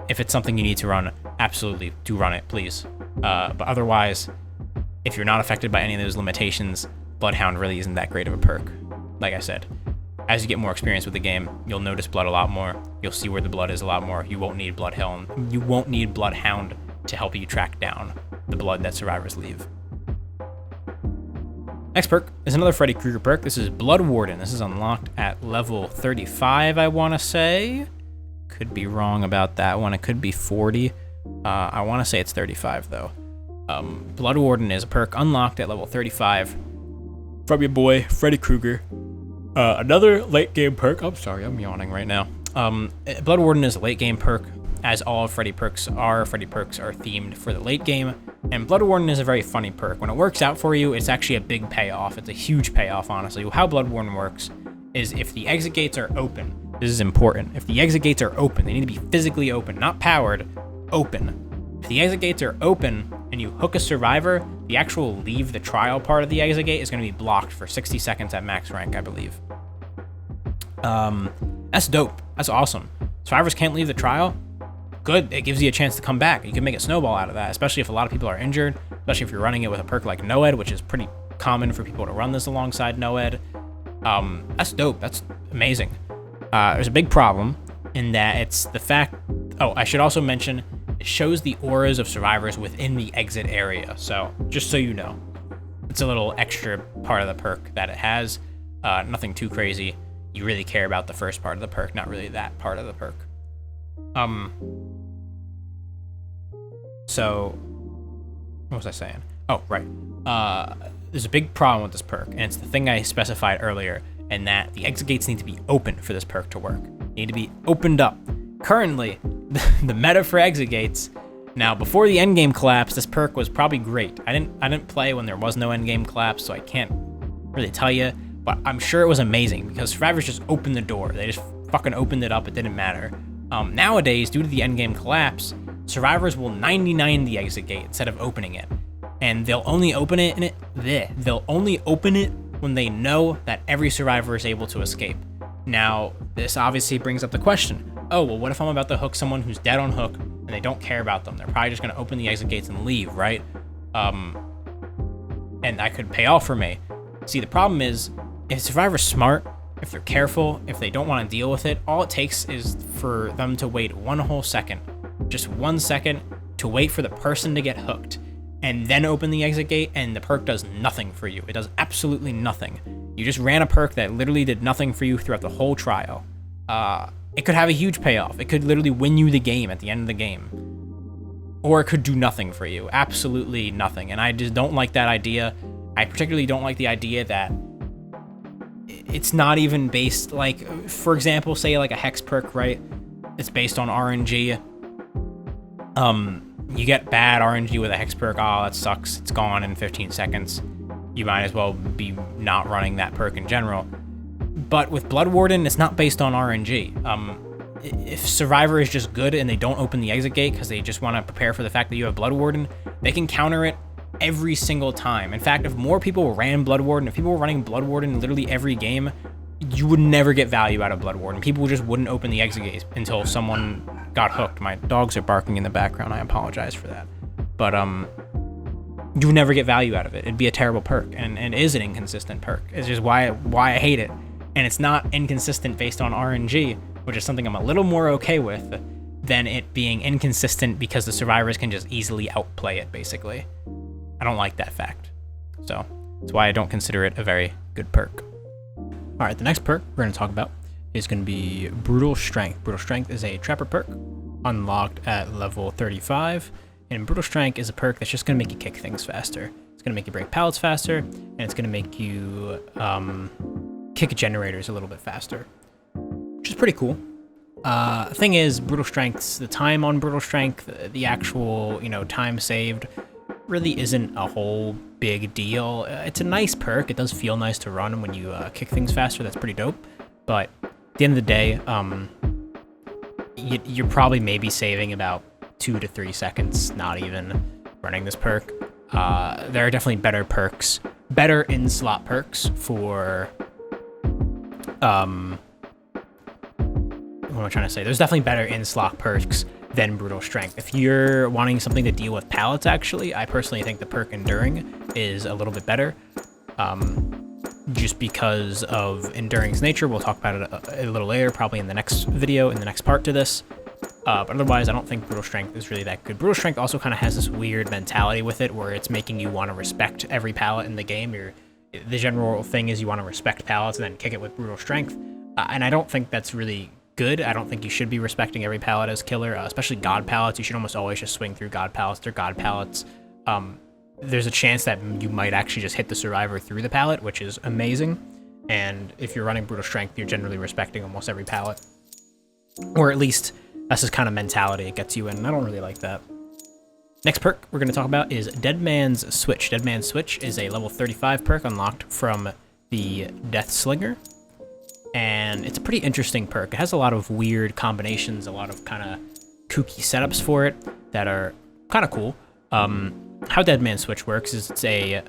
If it's something you need to run, absolutely do run it, please. But otherwise, if you're not affected by any of those limitations, Bloodhound really isn't that great of a perk. Like I said, as you get more experience with the game, you'll notice blood a lot more. You'll see where the blood is a lot more. You won't need Bloodhound. You won't need Bloodhound to help you track down the blood that survivors leave. Next perk is another Freddy Krueger perk. This is Blood Warden. This is unlocked at level 35, I want to say. Could be wrong about that one. It could be 40. I want to say it's 35, though. Blood Warden is a perk unlocked at level 35 from your boy, Freddy Krueger. Another late game perk. I'm sorry, I'm yawning right now. Blood Warden is a late game perk, as all Freddy perks are. Freddy perks are themed for the late game, and Blood Warden is a very funny perk. When it works out for you, it's actually a big payoff. It's a huge payoff, honestly. How Blood Warden works is if the exit gates are open, this is important. If the exit gates are open, they need to be physically open, not powered, open. If the exit gates are open and you hook a survivor, the actual leave the trial part of the exit gate is going to be blocked for 60 seconds at max rank, I believe. That's dope. That's awesome. Survivors can't leave the trial. Good. It gives you a chance to come back. You can make a snowball out of that, especially if a lot of people are injured, especially if you're running it with a perk like NoEd, which is pretty common for people to run this alongside NoEd. That's dope. That's amazing. There's a big problem in that it's the fact... Oh, I should also mention, it shows the auras of survivors within the exit area. So, just so you know, it's a little extra part of the perk that it has. Nothing too crazy. You really care about the first part of the perk, not really that part of the perk. So, what was I saying? Oh, right. There's a big problem with this perk, and it's the thing I specified earlier, and that the exit gates need to be open for this perk to work. They need to be opened up. Currently, the meta for exit gates. Now, before the endgame collapse, this perk was probably great. I didn't play when there was no endgame collapse, so I can't really tell you, but I'm sure it was amazing because survivors just opened the door. They just fucking opened it up. It didn't matter. Nowadays, due to the endgame collapse, survivors will 99 the exit gate instead of opening it, and they'll only open it They'll only open it when they know that every survivor is able to escape. Now, this obviously brings up the question, oh, well, what if I'm about to hook someone who's dead on hook and they don't care about them? They're probably just going to open the exit gates and leave, right? And that could pay off for me. See, the problem is, if survivor's smart, if they're careful, if they don't want to deal with it, all it takes is for them to wait one whole second, just 1 second, to wait for the person to get hooked, and then open the exit gate, and the perk does nothing for you. It does absolutely nothing. You just ran a perk that literally did nothing for you throughout the whole trial. It could have a huge payoff. It could literally win you the game at the end of the game. Or it could do nothing for you. Absolutely nothing. And I just don't like that idea. I particularly don't like the idea that it's not even based, like, for example, say like a hex perk, right? It's based on RNG. You get bad RNG with a hex perk. Oh, that sucks. It's gone in 15 seconds. You might as well be not running that perk in general. But with Blood Warden, it's not based on RNG. If Survivor is just good and they don't open the exit gate because they just want to prepare for the fact that you have Blood Warden, they can counter it every single time. In fact, if more people ran Blood Warden, if people were running Blood Warden literally every game, you would never get value out of Blood Warden. People just wouldn't open the exit gate until someone got hooked. My dogs are barking in the background. I apologize for that. But you would never get value out of it. It'd be a terrible perk, and it is an inconsistent perk. It's just why I hate it. And it's not inconsistent based on RNG, which is something I'm a little more okay with than it being inconsistent because the survivors can just easily outplay it, basically. I don't like that fact. So that's why I don't consider it a very good perk. All right, the next perk we're going to talk about is going to be Brutal Strength. Brutal Strength is a Trapper perk unlocked at level 35. And Brutal Strength is a perk that's just going to make you kick things faster. It's going to make you break pallets faster, and it's going to make you kick generators a little bit faster, which is pretty cool. Thing is, Brutal Strength's, the time on Brutal Strength, the actual, time saved, really isn't a whole big deal. It's a nice perk. It does feel nice to run when you kick things faster. That's pretty dope. But at the end of the day, you're probably maybe saving about 2 to 3 seconds, not even running this perk. There are definitely better perks, better in-slot perks for, what am I trying to say? There's definitely better in-slot perks than Brutal Strength. If you're wanting something to deal with pallets, actually, I personally think the perk Enduring is a little bit better, just because of Enduring's nature. We'll talk about it a little later, probably in the next video, in the next part to this. But otherwise, I don't think Brutal Strength is really that good. Brutal Strength also kind of has this weird mentality with it where it's making you want to respect every pallet in the game. The general thing is you want to respect pallets and then kick it with Brutal Strength. And I don't think that's really good. I don't think you should be respecting every pallet as killer, especially God pallets. You should almost always just swing through God pallets. They're God pallets. There's a chance that you might actually just hit the survivor through the pallet, which is amazing. And if you're running Brutal Strength, you're generally respecting almost every pallet. Or at least that's the kind of mentality it gets you in, and I don't really like that. Next perk we're going to talk about is Dead Man's Switch. Dead Man's Switch is a level 35 perk unlocked from the Death Slinger, and it's a pretty interesting perk. It has a lot of weird combinations, a lot of kind of kooky setups for it that are kind of cool. How Dead Man's Switch works is it's a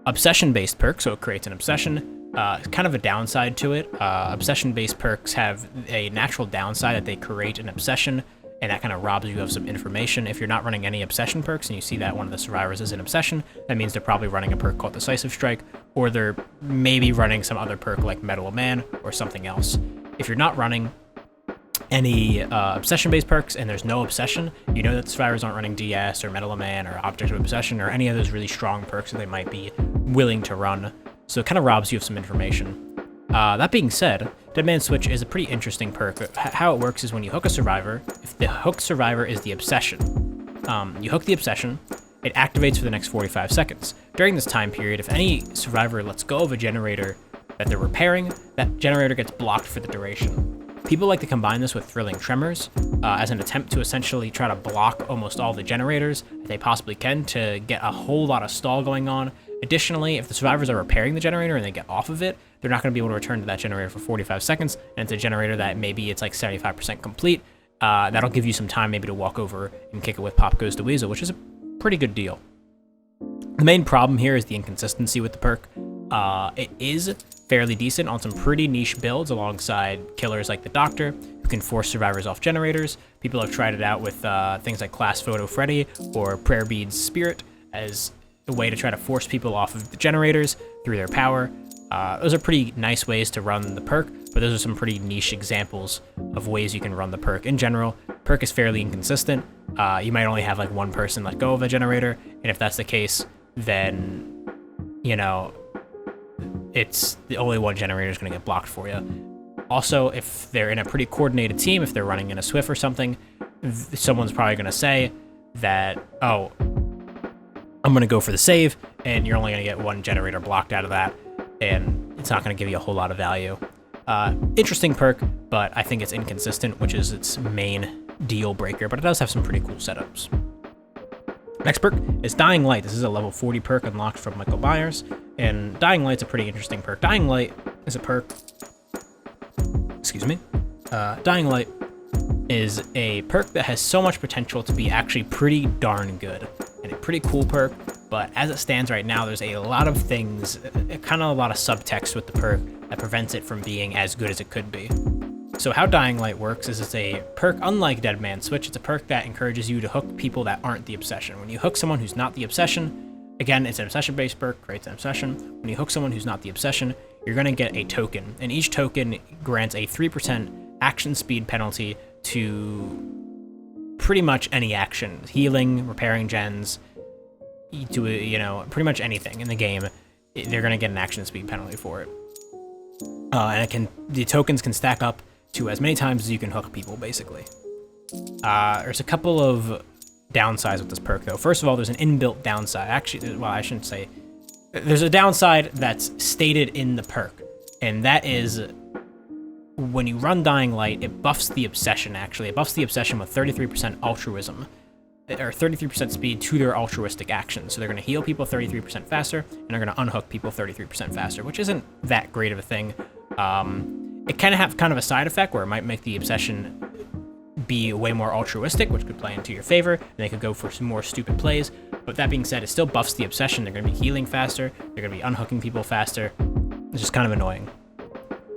obsession-based perk, so it creates an obsession. Kind of a downside to it. Obsession-based perks have a natural downside that they create an obsession and that kind of robs you of some information. If you're not running any obsession perks and you see that one of the survivors is an obsession, that means they're probably running a perk called Decisive Strike, or they're maybe running some other perk like Metal Man or something else. If you're not running any obsession-based perks and there's no obsession, you know that the survivors aren't running DS or Metal Man or Object of Obsession or any of those really strong perks that they might be willing to run. So it kind of robs you of some information. That being said, Dead Man Switch is a pretty interesting perk. How it works is when you hook a survivor, if the hooked survivor is the obsession, you hook the obsession, it activates for the next 45 seconds. During this time period, if any survivor lets go of a generator that they're repairing, that generator gets blocked for the duration. People like to combine this with Thrilling Tremors as an attempt to essentially try to block almost all the generators that they possibly can to get a whole lot of stall going on. Additionally, if the survivors are repairing the generator and they get off of it, they're not going to be able to return to that generator for 45 seconds, and it's a generator that maybe it's like 75% complete. That'll give you some time maybe to walk over and kick it with Pop Goes the Weasel, which is a pretty good deal. The main problem here is the inconsistency with the perk. It is fairly decent on some pretty niche builds alongside killers like the Doctor, who can force survivors off generators. People have tried it out with things like Class Photo Freddy or Prayer Bead's Spirit as a way to try to force people off of the generators through their power. Those are pretty nice ways to run the perk, but those are some pretty niche examples of ways you can run the perk. In general, perk is fairly inconsistent. You might only have like one person let go of a generator, and if that's the case, then, you know, it's the only one generator is going to get blocked for you. Also, if they're in a pretty coordinated team, if they're running in a Swift or something, someone's probably going to say that, oh, I'm going to go for the save, and you're only going to get one generator blocked out of that, and it's not going to give you a whole lot of value. Interesting perk, but I think it's inconsistent, which is its main deal breaker, but it does have some pretty cool setups. Next perk is Dying Light. This is a level 40 perk unlocked from Michael Myers, and Dying Light's a pretty interesting perk. Dying Light is a perk, Dying Light is a perk that has so much potential to be actually pretty darn good, and a pretty cool perk, but as it stands right now, there's a lot of things, kind of a lot of subtext with the perk that prevents it from being as good as it could be. So how Dying Light works is it's a perk unlike Dead Man Switch. It's a perk that encourages you to hook people that aren't the obsession. When you hook someone who's not the obsession, again, it's an obsession-based perk, creates an obsession. When you hook someone who's not the obsession, you're going to get a token, and each token grants a 3% action speed penalty to pretty much any action. Healing, repairing gens, pretty much anything in the game, they're going to get an action speed penalty for it. And the tokens can stack up to as many times as you can hook people, basically. There's a couple of downsides with this perk, though. First of all, there's an inbuilt downside. Actually, well, I shouldn't say. There's a downside that's stated in the perk, and that is when you run Dying Light, it buffs the obsession, actually. It buffs the obsession with 33% altruism, or 33% speed to their altruistic actions. So they're going to heal people 33% faster, and they're going to unhook people 33% faster, which isn't that great of a thing. It can have kind of a side effect where it might make the obsession be way more altruistic, which could play into your favor, and they could go for some more stupid plays. But that being said, it still buffs the obsession. They're going to be healing faster. They're going to be unhooking people faster. It's just kind of annoying.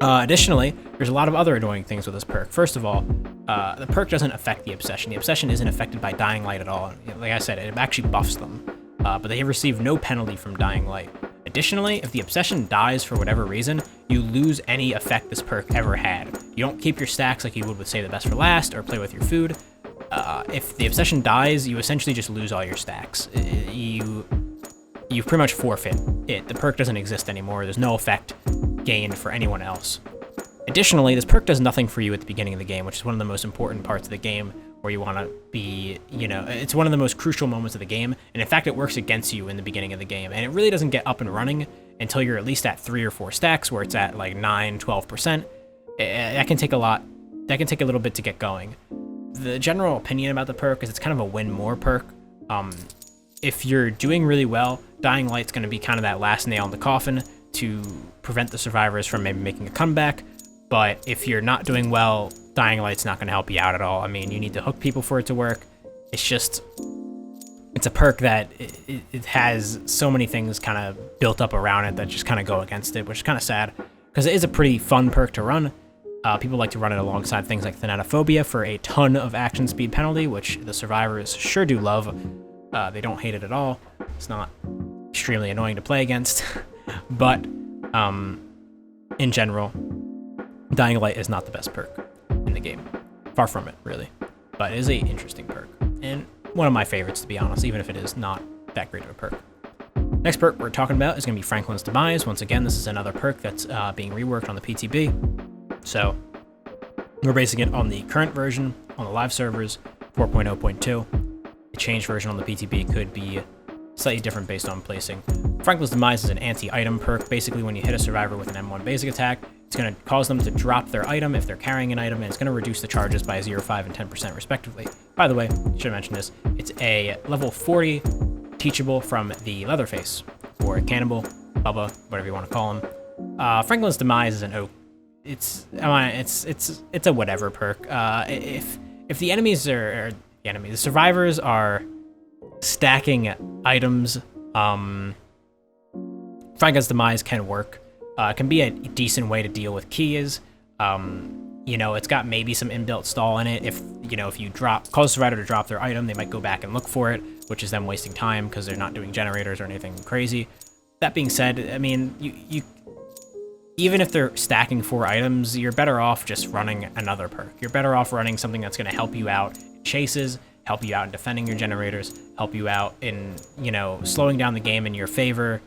Additionally, there's a lot of other annoying things with this perk. First of all, the perk doesn't affect the obsession. The obsession isn't affected by Dying Light at all. Like I said, it actually buffs them, but they receive no penalty from Dying Light. Additionally, if the obsession dies for whatever reason, you lose any effect this perk ever had. You don't keep your stacks like you would with Save the Best for Last or Play with Your Food. If the obsession dies, you essentially just lose all your stacks. You pretty much forfeit it. The perk doesn't exist anymore. There's no effect gained for anyone else. Additionally, this perk does nothing for you at the beginning of the game, which is one of the most important parts of the game, where you want to be, it's one of the most crucial moments of the game, and in fact it works against you in the beginning of the game, and it really doesn't get up and running until you're at least at 3 or 4 stacks, where it's at like 9-12%. That can take a little bit to get going. The general opinion about the perk is it's kind of a win more perk. If you're doing really well, Dying Light's going to be kind of that last nail in the coffin to prevent the survivors from maybe making a comeback. But if you're not doing well, Dying Light's not going to help you out at all. I mean, you need to hook people for it to work. It's a perk that it has so many things kind of built up around it that just kind of go against it, which is kind of sad, because it is a pretty fun perk to run. People like to run it alongside things like Thanatophobia for a ton of action speed penalty, which the survivors sure do love. They don't hate it at all. It's not extremely annoying to play against, but in general, Dying Light is not the best perk in the game. Far from it, really. But it is an interesting perk, and one of my favorites, to be honest, even if it is not that great of a perk. Next perk we're talking about is going to be Franklin's Demise. Once again, this is another perk that's being reworked on the PTB. So we're basing it on the current version on the live servers, 4.0.2. The changed version on the PTB could be slightly different based on placing. Franklin's Demise is an anti-item perk. Basically, when you hit a survivor with an M1 basic attack, it's going to cause them to drop their item if they're carrying an item, and it's going to reduce the charges by 0, 5, and 10% respectively. By the way, should have mentioned this, it's a level 40 teachable from the Leatherface, or Cannibal, Bubba, whatever you want to call him. Franklin's Demise is an oak. It's a whatever perk. If the enemies the survivors are stacking items, Franklin's Demise can work. It can be a decent way to deal with keys. It's got maybe some inbuilt stall in it. If you cause the survivor to drop their item, they might go back and look for it, which is them wasting time because they're not doing generators or anything crazy. That being said, I mean, you even if they're stacking 4 items, you're better off just running another perk. You're better off running something that's going to help you out in chases, help you out in defending your generators, help you out in, slowing down the game in your favor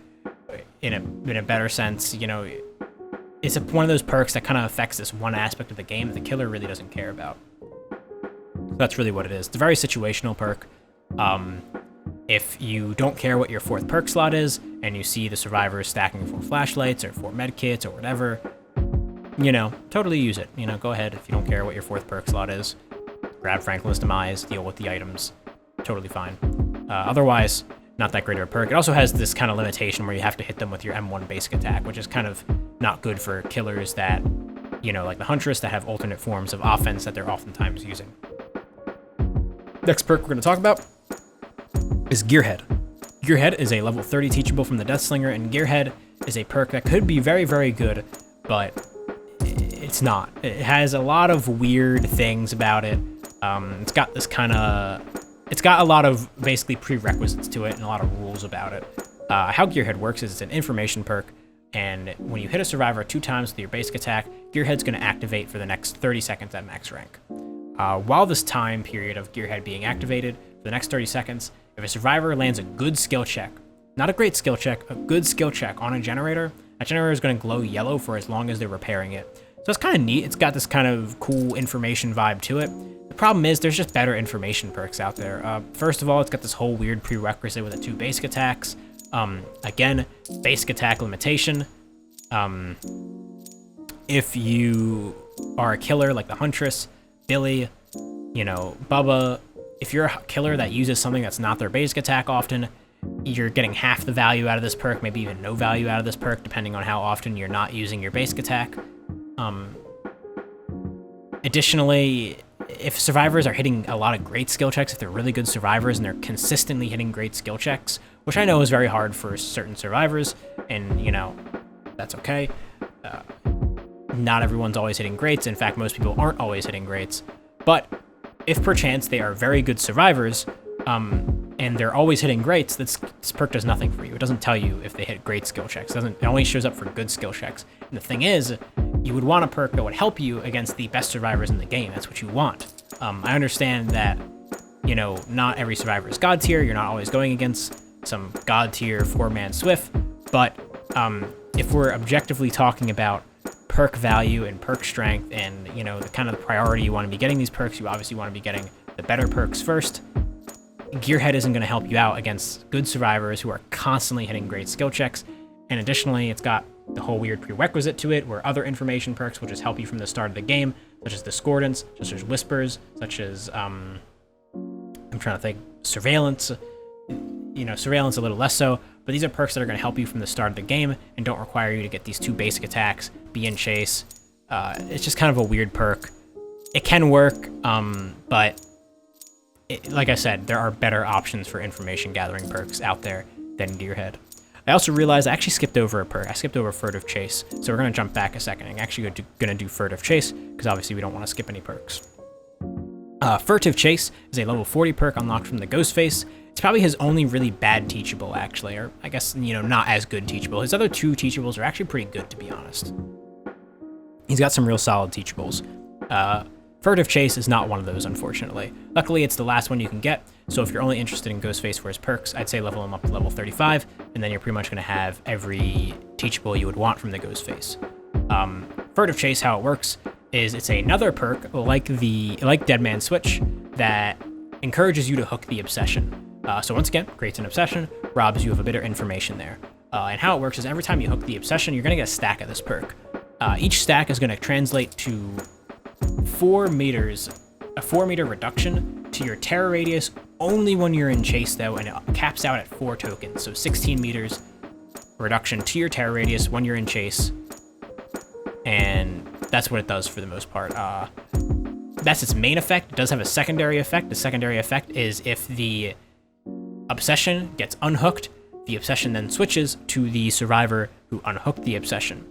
in a better sense. It's one of those perks that kind of affects this one aspect of the game that the killer really doesn't care about. So that's really what it is. It's a very situational perk. If you don't care what your 4th perk slot is, and you see the survivors stacking 4 flashlights or 4 medkits or whatever, totally use it. Go ahead if you don't care what your 4th perk slot is. Grab Franklin's Demise, deal with the items. Totally fine. Otherwise, not that great of a perk. It also has this kind of limitation where you have to hit them with your M1 basic attack, which is kind of not good for killers that, like the Huntress, that have alternate forms of offense that they're oftentimes using. Next perk we're going to talk about is Gearhead. Gearhead is a level 30 teachable from the Deathslinger, and Gearhead is a perk that could be very, very good, but it's not. It has a lot of weird things about it. It's got a lot of basically prerequisites to it and a lot of rules about it. How Gearhead works is it's an information perk, and when you hit a survivor 2 times with your basic attack, Gearhead's going to activate for the next 30 seconds at max rank. While this time period of Gearhead being activated, for the next 30 seconds, if a survivor lands a good skill check, not a great skill check, a good skill check on a generator, that generator is going to glow yellow for as long as they're repairing it. So it's kind of neat. It's got this kind of cool information vibe to it. The problem is there's just better information perks out there. First of all, it's got this whole weird prerequisite with the 2 basic attacks. Again, basic attack limitation. If you are a killer like the Huntress, Billy, Bubba, if you're a killer that uses something that's not their basic attack often, you're getting half the value out of this perk, maybe even no value out of this perk, depending on how often you're not using your basic attack. Additionally, if survivors are hitting a lot of great skill checks, if they're really good survivors and they're consistently hitting great skill checks, which I know is very hard for certain survivors, and, that's okay. Not everyone's always hitting greats. In fact, most people aren't always hitting greats. But if perchance they are very good survivors, and they're always hitting greats, this perk does nothing for you. It doesn't tell you if they hit great skill checks. It only shows up for good skill checks. And the thing is, you would want a perk that would help you against the best survivors in the game. That's what you want. I understand that, not every survivor is God tier. You're not always going against some God tier 4-man Swift. But if we're objectively talking about perk value and perk strength and, the kind of the priority you want to be getting these perks, you obviously want to be getting the better perks first. Gearhead isn't going to help you out against good survivors who are constantly hitting great skill checks. And additionally, it's got the whole weird prerequisite to it where other information perks will just help you from the start of the game, such as Discordance, such as Whispers, such as, I'm trying to think, Surveillance. Surveillance a little less so, but these are perks that are going to help you from the start of the game and don't require you to get these 2 basic attacks, be in chase. It's just kind of a weird perk. It can work, but like I said, there are better options for information gathering perks out there than Gearhead. I also realized I actually skipped over a perk. I skipped over Furtive Chase. So we're going to jump back a second and actually going to do Furtive Chase because obviously we don't want to skip any perks. Furtive Chase is a level 40 perk unlocked from the Ghostface. It's probably his only really bad teachable, actually, or I guess, you know, not as good teachable. His other 2 teachables are actually pretty good, to be honest. He's got some real solid teachables. Furtive Chase is not one of those, unfortunately. Luckily, it's the last one you can get, so if you're only interested in Ghostface for his perks, I'd say level him up to level 35, and then you're pretty much going to have every teachable you would want from the Ghostface. Furtive Chase, how it works, is it's another perk like Dead Man Switch that encourages you to hook the Obsession. So once again, creates an Obsession, robs you of a bit of information there. And how it works is every time you hook the Obsession, you're going to get a stack of this perk. Each stack is going to translate to 4 meters, a 4-meter reduction to your terror radius only when you're in chase, though, and it caps out at 4 tokens. So 16 meters reduction to your terror radius when you're in chase. And that's what it does for the most part. That's its main effect. It does have a secondary effect. The secondary effect is if the Obsession gets unhooked, the Obsession then switches to the survivor who unhooked the Obsession.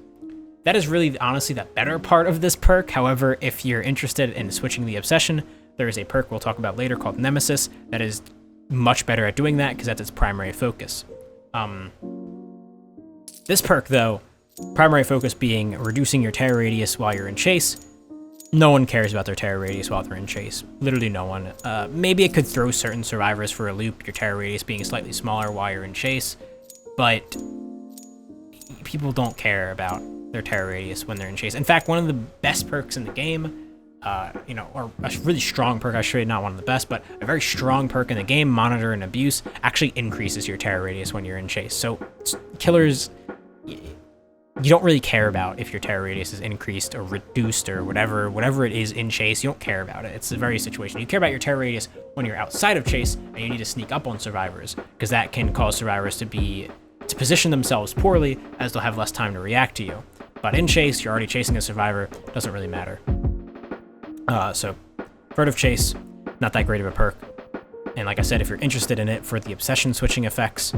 That is really, honestly, the better part of this perk. However, if you're interested in switching the Obsession, there is a perk we'll talk about later called Nemesis that is much better at doing that because that's its primary focus. This perk, though, primary focus being reducing your terror radius while you're in chase. No one cares about their terror radius while they're in chase. Literally no one. Maybe it could throw certain survivors for a loop, your terror radius being slightly smaller while you're in chase, but people don't care about their terror radius when they're in chase. In fact, one of the best perks in the game, you know, or a really strong perk, I should say, not one of the best, but a very strong perk in the game, Monitor and Abuse, actually increases your terror radius when you're in chase. So killers, you don't really care about if your terror radius is increased or reduced or whatever it is in chase. You don't care about it. It's a very situation. You care about your terror radius when you're outside of chase and you need to sneak up on survivors because that can cause survivors to position themselves poorly as they'll have less time to react to you. But in chase, you're already chasing a survivor. Doesn't really matter. So Furtive Chase, not that great of a perk. And like I said, if you're interested in it for the Obsession switching effects,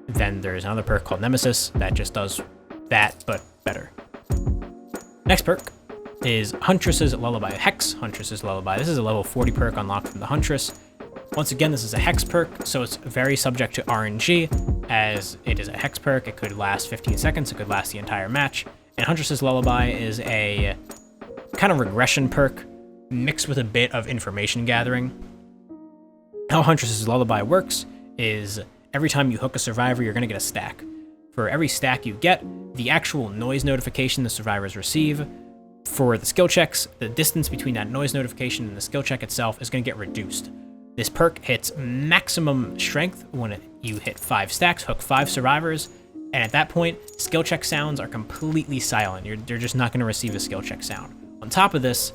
then there's another perk called Nemesis that just does that, but better. Next perk is Huntress's Lullaby. Hex Huntress's Lullaby. This is a level 40 perk unlocked from the Huntress. Once again, this is a Hex perk, so it's very subject to RNG, as it is a Hex perk. It could last 15 seconds, it could last the entire match. And Huntress's Lullaby is a kind of regression perk mixed with a bit of information gathering. How Huntress's Lullaby works is every time you hook a survivor, you're going to get a stack. For every stack you get, the actual noise notification the survivors receive for the skill checks, the distance between that noise notification and the skill check itself is going to get reduced. This perk hits maximum strength when you hit 5 stacks, hook 5 survivors, and at that point, skill check sounds are completely silent. They're just not going to receive a skill check sound. On top of this,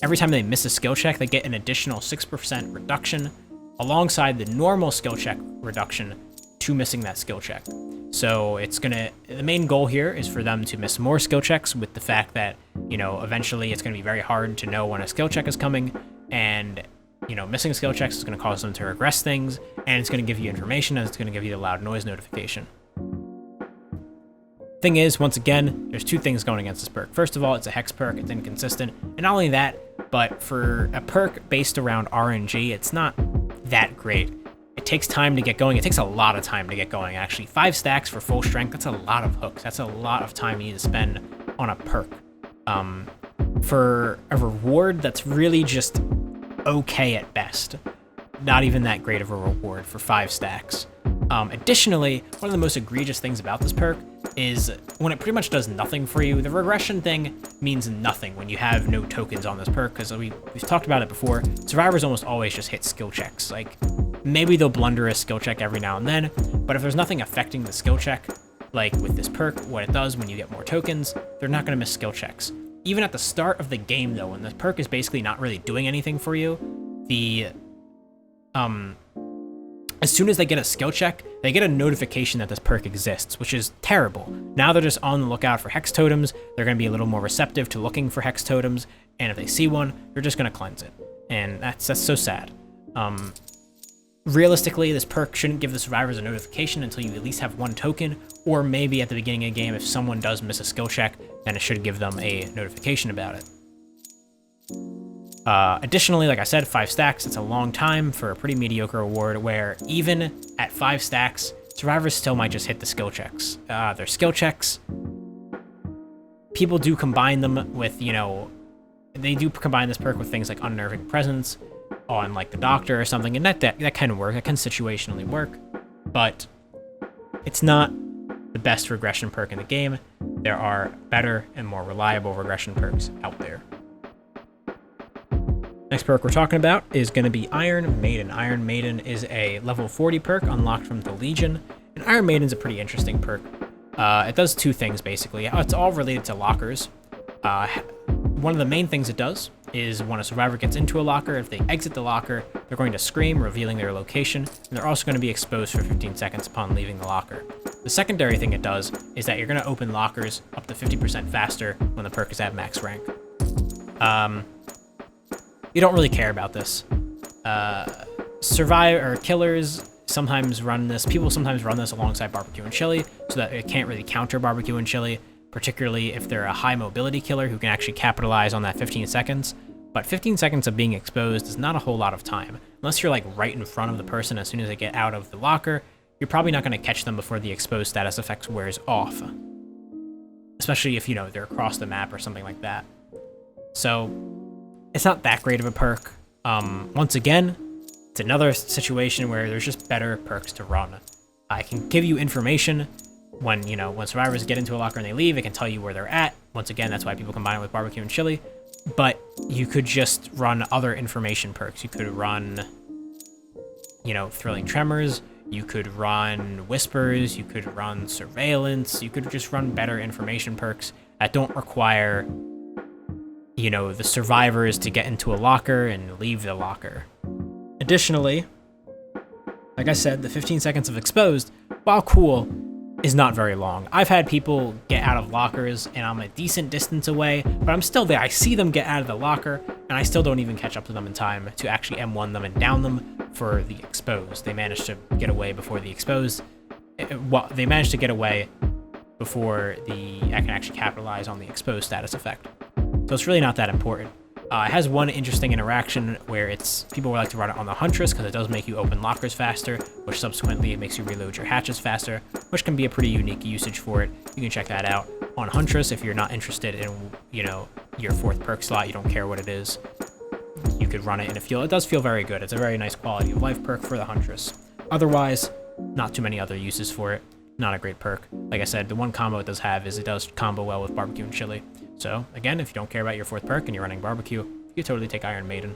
every time they miss a skill check, they get an additional 6% reduction alongside the normal skill check reduction to missing that skill check. So the main goal here is for them to miss more skill checks with the fact that, you know, eventually it's going to be very hard to know when a skill check is coming, and, you know, missing skill checks is going to cause them to regress things, and it's going to give you information, and it's going to give you the loud noise notification. Thing is, once again, there's 2 things going against this perk. First of all, it's a Hex perk, it's inconsistent, and not only that, but for a perk based around RNG, it's not that great. It takes time to get going. It takes a lot of time to get going, actually. 5 stacks for full strength, that's a lot of hooks. That's a lot of time you need to spend on a perk. For a reward that's really just okay at best. Not even that great of a reward for 5 stacks. Additionally, one of the most egregious things about this perk is when it pretty much does nothing for you. The regression thing means nothing when you have no tokens on this perk, because we've talked about it before. Survivors almost always just hit skill checks. Like, maybe they'll blunder a skill check every now and then, but if there's nothing affecting the skill check, like with this perk, what it does when you get more tokens, they're not going to miss skill checks. Even at the start of the game, though, when this perk is basically not really doing anything for you, as soon as they get a skill check, they get a notification that this perk exists, which is terrible. Now they're just on the lookout for Hex Totems. They're going to be a little more receptive to looking for Hex Totems, and if they see one, they're just going to cleanse it. And that's so sad. Realistically, this perk shouldn't give the survivors a notification until you at least have 1 token, or maybe at the beginning of the game, if someone does miss a skill check, then it should give them a notification about it. Additionally, like I said, 5 stacks, it's a long time for a pretty mediocre reward where even at 5 stacks, survivors still might just hit the skill checks. Their skill checks, people do combine them with, you know, they do combine this perk with things like Unnerving Presence on like the Doctor or something, and that kind of work, that can situationally work, but it's not the best regression perk in the game. There are better and more reliable regression perks out there. Next perk we're talking about is going to be Iron Maiden. Iron Maiden is a level 40 perk unlocked from the Legion, and Iron Maiden's a pretty interesting perk. It does 2 things, basically. It's all related to lockers. One of the main things it does is when a survivor gets into a locker, if they exit the locker, they're going to scream, revealing their location, and they're also going to be exposed for 15 seconds upon leaving the locker. The secondary thing it does is that you're going to open lockers up to 50% faster when the perk is at max rank. You don't really care about this. Killers sometimes run this. People sometimes run this alongside barbecue and chili, so that it can't really counter barbecue and chili, particularly if they're a high mobility killer who can actually capitalize on that 15 seconds. But 15 seconds of being exposed is not a whole lot of time. Unless you're like right in front of the person as soon as they get out of the locker, you're probably not going to catch them before the exposed status effect wears off. Especially if, you know, they're across the map or something like that. So it's not that great of a perk. Once again, it's another situation where there's just better perks to run. I can give you information when survivors get into a locker and they leave, it can tell you where they're at. Once again, that's why people combine it with barbecue and chili. But you could just run other information perks. You could run, Thrilling Tremors. You could run Whispers. You could run Surveillance. You could just run better information perks that don't require, the survivors to get into a locker and leave the locker. Additionally, like I said, the 15 seconds of exposed, while cool, is not very long. I've had people get out of lockers and I'm a decent distance away, but I'm still there. I see them get out of the locker and I still don't even catch up to them in time to actually M1 them and down them for the exposed. They managed to get away before the exposed. They managed to get away before I can actually capitalize on the exposed status effect. So it's really not that important. It has one interesting interaction where people would like to run it on the Huntress because it does make you open lockers faster, which subsequently makes you reload your hatches faster, which can be a pretty unique usage for it. You can check that out on Huntress if you're not interested in, your 4th perk slot. You don't care what it is. You could run it and it does feel very good. It's a very nice quality of life perk for the Huntress. Otherwise, not too many other uses for it. Not a great perk. Like I said, the one combo it does have is it does combo well with barbecue and chili. So, again, if you don't care about your 4th perk and you're running barbecue, you can totally take Iron Maiden.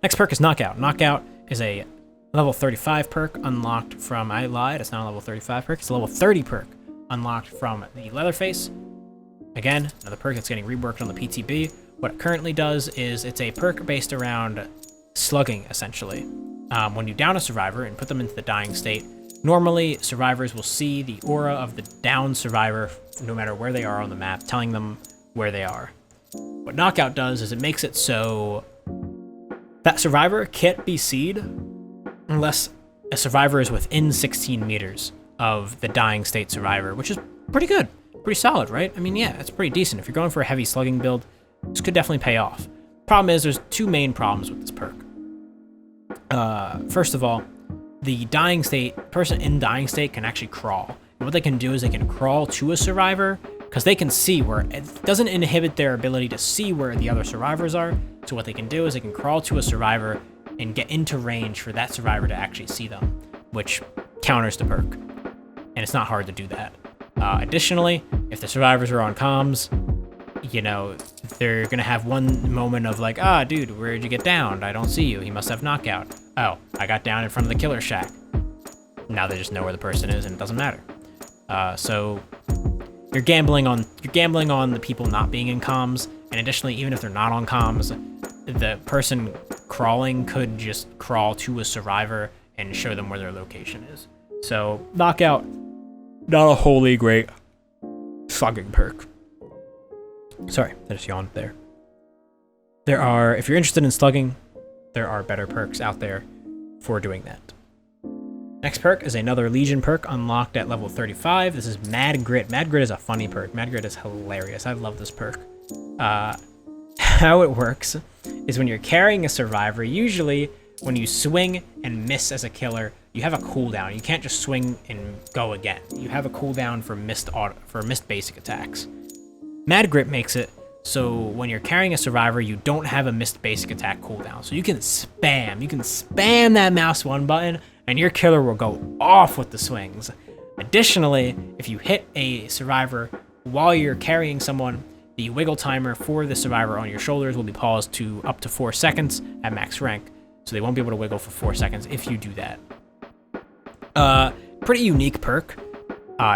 Next perk is Knockout. Knockout is a level 35 perk unlocked from... I lied, it's not a level 35 perk. It's a level 30 perk unlocked from the Leatherface. Again, another perk that's getting reworked on the PTB. What it currently does is it's a perk based around slugging, essentially. When you down a survivor and put them into the dying state, normally, survivors will see the aura of the downed survivor, no matter where they are on the map, telling them where they are. What Knockout does is it makes it so that survivor can't be seen unless a survivor is within 16 meters of the dying state survivor, which is pretty good, pretty solid, right? I mean, yeah, it's pretty decent. If you're going for a heavy slugging build, this could definitely pay off. Problem is, there's 2 main problems with this perk. First of all, the person in dying state can actually crawl. And what they can do is they can crawl to a survivor because they can see where it doesn't inhibit their ability to see where the other survivors are. So what they can do is they can crawl to a survivor and get into range for that survivor to actually see them, which counters the perk. And it's not hard to do that. Additionally, if the survivors are on comms, they're going to have one moment of like, dude, where'd you get downed? I don't see you. He must have knockout. Oh, I got down in front of the killer shack. Now they just know where the person is and it doesn't matter. So you're gambling on the people not being in comms, and additionally, even if they're not on comms, the person crawling could just crawl to a survivor and show them where their location is. So Knockout, not a wholly great slugging perk. Sorry, I just yawned there. If you're interested in slugging, there are better perks out there. for doing that. Next perk is another Legion perk unlocked at level 35. This is Mad Grit. Mad Grit is a funny perk. Mad Grit is hilarious. I love this perk. How it works is when you're carrying a survivor, usually when you swing and miss as a killer, you have a cooldown. You can't just swing and go again. You have a cooldown for missed basic attacks. Mad Grit makes it so when you're carrying a survivor, you don't have a missed basic attack cooldown. So you can spam that mouse one button and your killer will go off with the swings. Additionally, if you hit a survivor while you're carrying someone, the wiggle timer for the survivor on your shoulders will be paused to up to 4 seconds at max rank. So they won't be able to wiggle for 4 seconds if you do that. Pretty unique perk.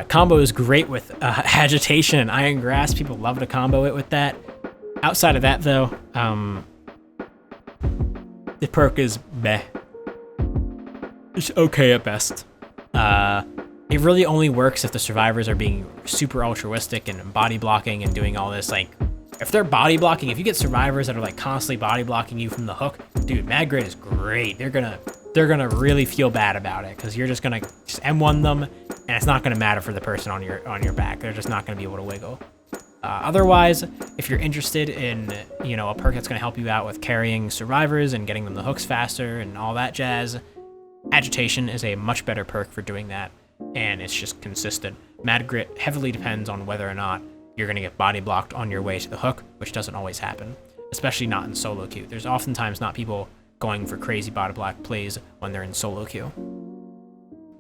Combo is great with Agitation and Iron Grasp. People love to combo it with that. Outside of that, though, the perk is meh. It's okay at best. It really only works if the survivors are being super altruistic and body blocking and doing all this. Like, if they're body blocking, if you get survivors that are like constantly body blocking you from the hook, dude, Mad Grit is great. They're gonna really feel bad about it because you're just gonna just M1 them, and it's not gonna matter for the person on your back. They're just not gonna be able to wiggle. Otherwise, if you're interested in, you know, a perk that's gonna help you out with carrying survivors and getting them the hooks faster and all that jazz, Agitation is a much better perk for doing that, and it's just consistent. Mad Grit heavily depends on whether or not you're gonna get body blocked on your way to the hook, which doesn't always happen, especially not in solo queue. There's oftentimes not people going for crazy body block plays when they're in solo queue.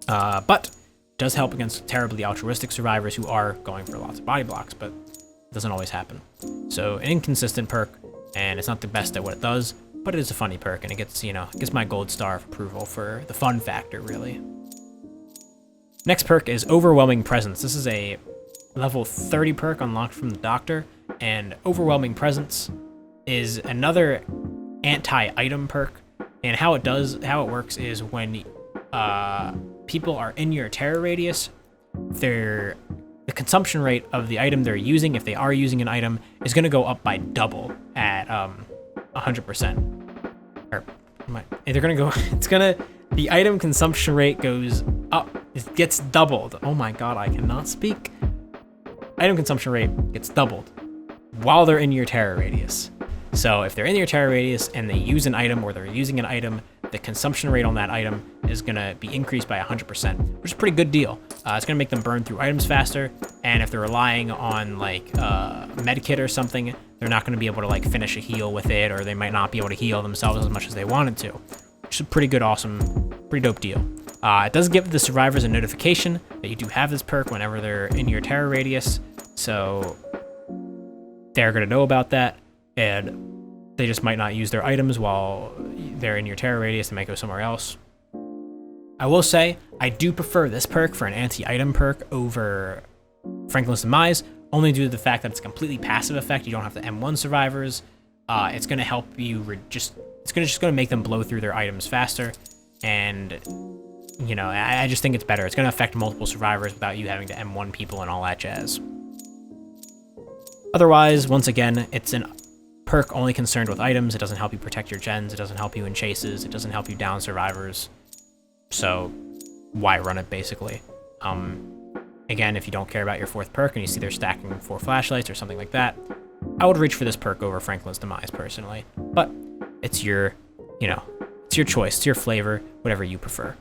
But does help against terribly altruistic survivors who are going for lots of body blocks, but it doesn't always happen. So an inconsistent perk, and it's not the best at what it does, but it is a funny perk, and it gets, you know, gets my gold star of approval for the fun factor, really. Next perk is Overwhelming Presence. This is a level 30 perk unlocked from the Doctor, and Overwhelming Presence is another anti-item perk, and how it works is when people are in your terror radius, the consumption rate of the item they're using, if they are using an item, is going to go up by double at 100%. Or they're going to go, the item consumption rate goes up, it gets doubled. Oh my god, I cannot speak. Item consumption rate gets doubled while they're in your terror radius. So if they're in your terror radius and they use an item or they're using an item, the consumption rate on that item is going to be increased by 100%, which is a pretty good deal. It's going to make them burn through items faster, and if they're relying on like medkit or something, they're not going to be able to like finish a heal with it, or they might not be able to heal themselves as much as they wanted to, which is a pretty good, awesome, pretty dope deal. It does give the survivors a notification that you do have this perk whenever they're in your terror radius, so they're going to know about that, and they just might not use their items while they're in your terror radius. They might go somewhere else. I will say, I do prefer this perk for an anti-item perk over Franklin's Demise, only due to the fact that it's a completely passive effect. You don't have to M1 survivors. It's going to help you it's just going to make them blow through their items faster, and you know, I just think it's better. It's going to affect multiple survivors without you having to M1 people and all that jazz. Otherwise, once again, it's an perk only concerned with items. It doesn't help you protect your gens. It doesn't help you in chases. It doesn't help you down survivors. So why run it, basically? Again, if you don't care about your fourth perk and you see they're stacking 4 flashlights or something like that, I would reach for this perk over Franklin's Demise, personally. But it's your, you know, it's your choice. It's your flavor, whatever you prefer.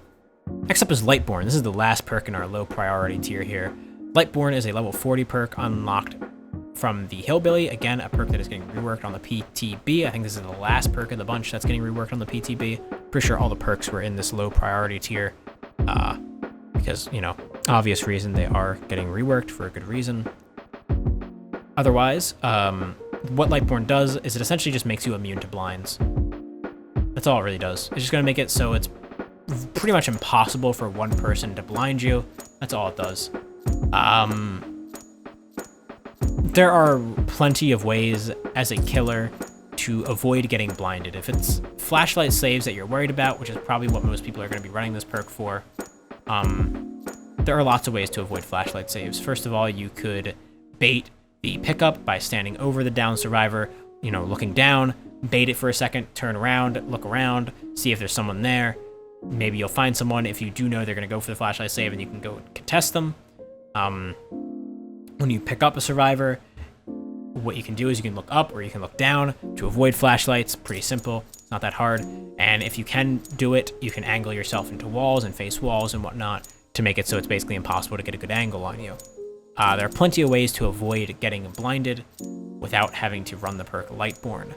Next up is Lightborn. This is the last perk in our low priority tier here. Lightborn is a level 40 perk unlocked from the Hillbilly. Again, a perk that is getting reworked on the PTB. I think this is the last perk of the bunch that's getting reworked on the PTB. Pretty sure all the perks were in this low priority tier because, you know, obvious reason, they are getting reworked for a good reason. Otherwise, what Lightborn does is it essentially just makes you immune to blinds. That's all it really does. It's just going to make it so it's pretty much impossible for one person to blind you. That's all it does. There are plenty of ways as a killer to avoid getting blinded. If it's flashlight saves that you're worried about, which is probably what most people are going to be running this perk for, there are lots of ways to avoid flashlight saves. First of all, you could bait the pickup by standing over the down survivor, you know, looking down, bait it for a second, turn around, look around, see if there's someone there. maybe you'll find someone, if you do know they're going to go for the flashlight save, and you can go contest them. When you pick up a survivor, what you can do is you can look up or you can look down to avoid flashlights. Pretty simple, not that hard. And if you can do it, you can angle yourself into walls and face walls and whatnot to make it so it's basically impossible to get a good angle on you. There are plenty of ways to avoid getting blinded without having to run the perk Lightborn.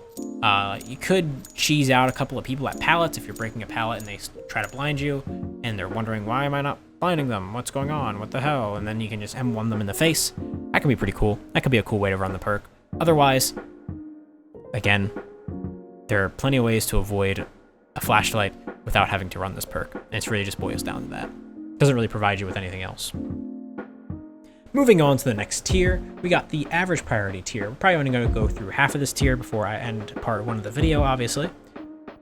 You could cheese out a couple of people at pallets if you're breaking a pallet and they try to blind you, and they're wondering, why am I not blinding them? What's going on? What the hell? And then you can just M1 them in the face. That could be pretty cool. That could be a cool way to run the perk. Otherwise, again, there are plenty of ways to avoid a flashlight without having to run this perk. And it's really just boils down to that. It doesn't really provide you with anything else. Moving on to the next tier, we got the average priority tier. We're probably only going to go through half of this tier before I end part 1 of the video, obviously.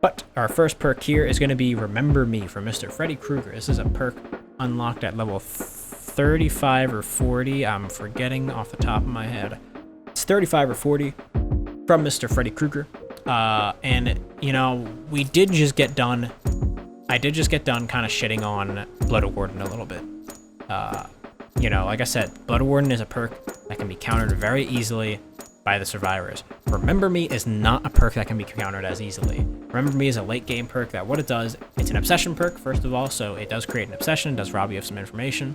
But our first perk here is going to be Remember Me from Mr. Freddy Krueger. This is a perk unlocked at level 35 or 40. I'm forgetting off the top of my head. It's 35 or 40 from Mr. Freddy Krueger. And, you know, I did just get done kind of shitting on Blood Warden a little bit. You know, like I said, Blood Warden is a perk that can be countered very easily by the survivors. Remember Me is not a perk that can be countered as easily. Remember Me is a late game perk that what it does, it's an obsession perk, first of all, so it does create an obsession, does rob you of some information.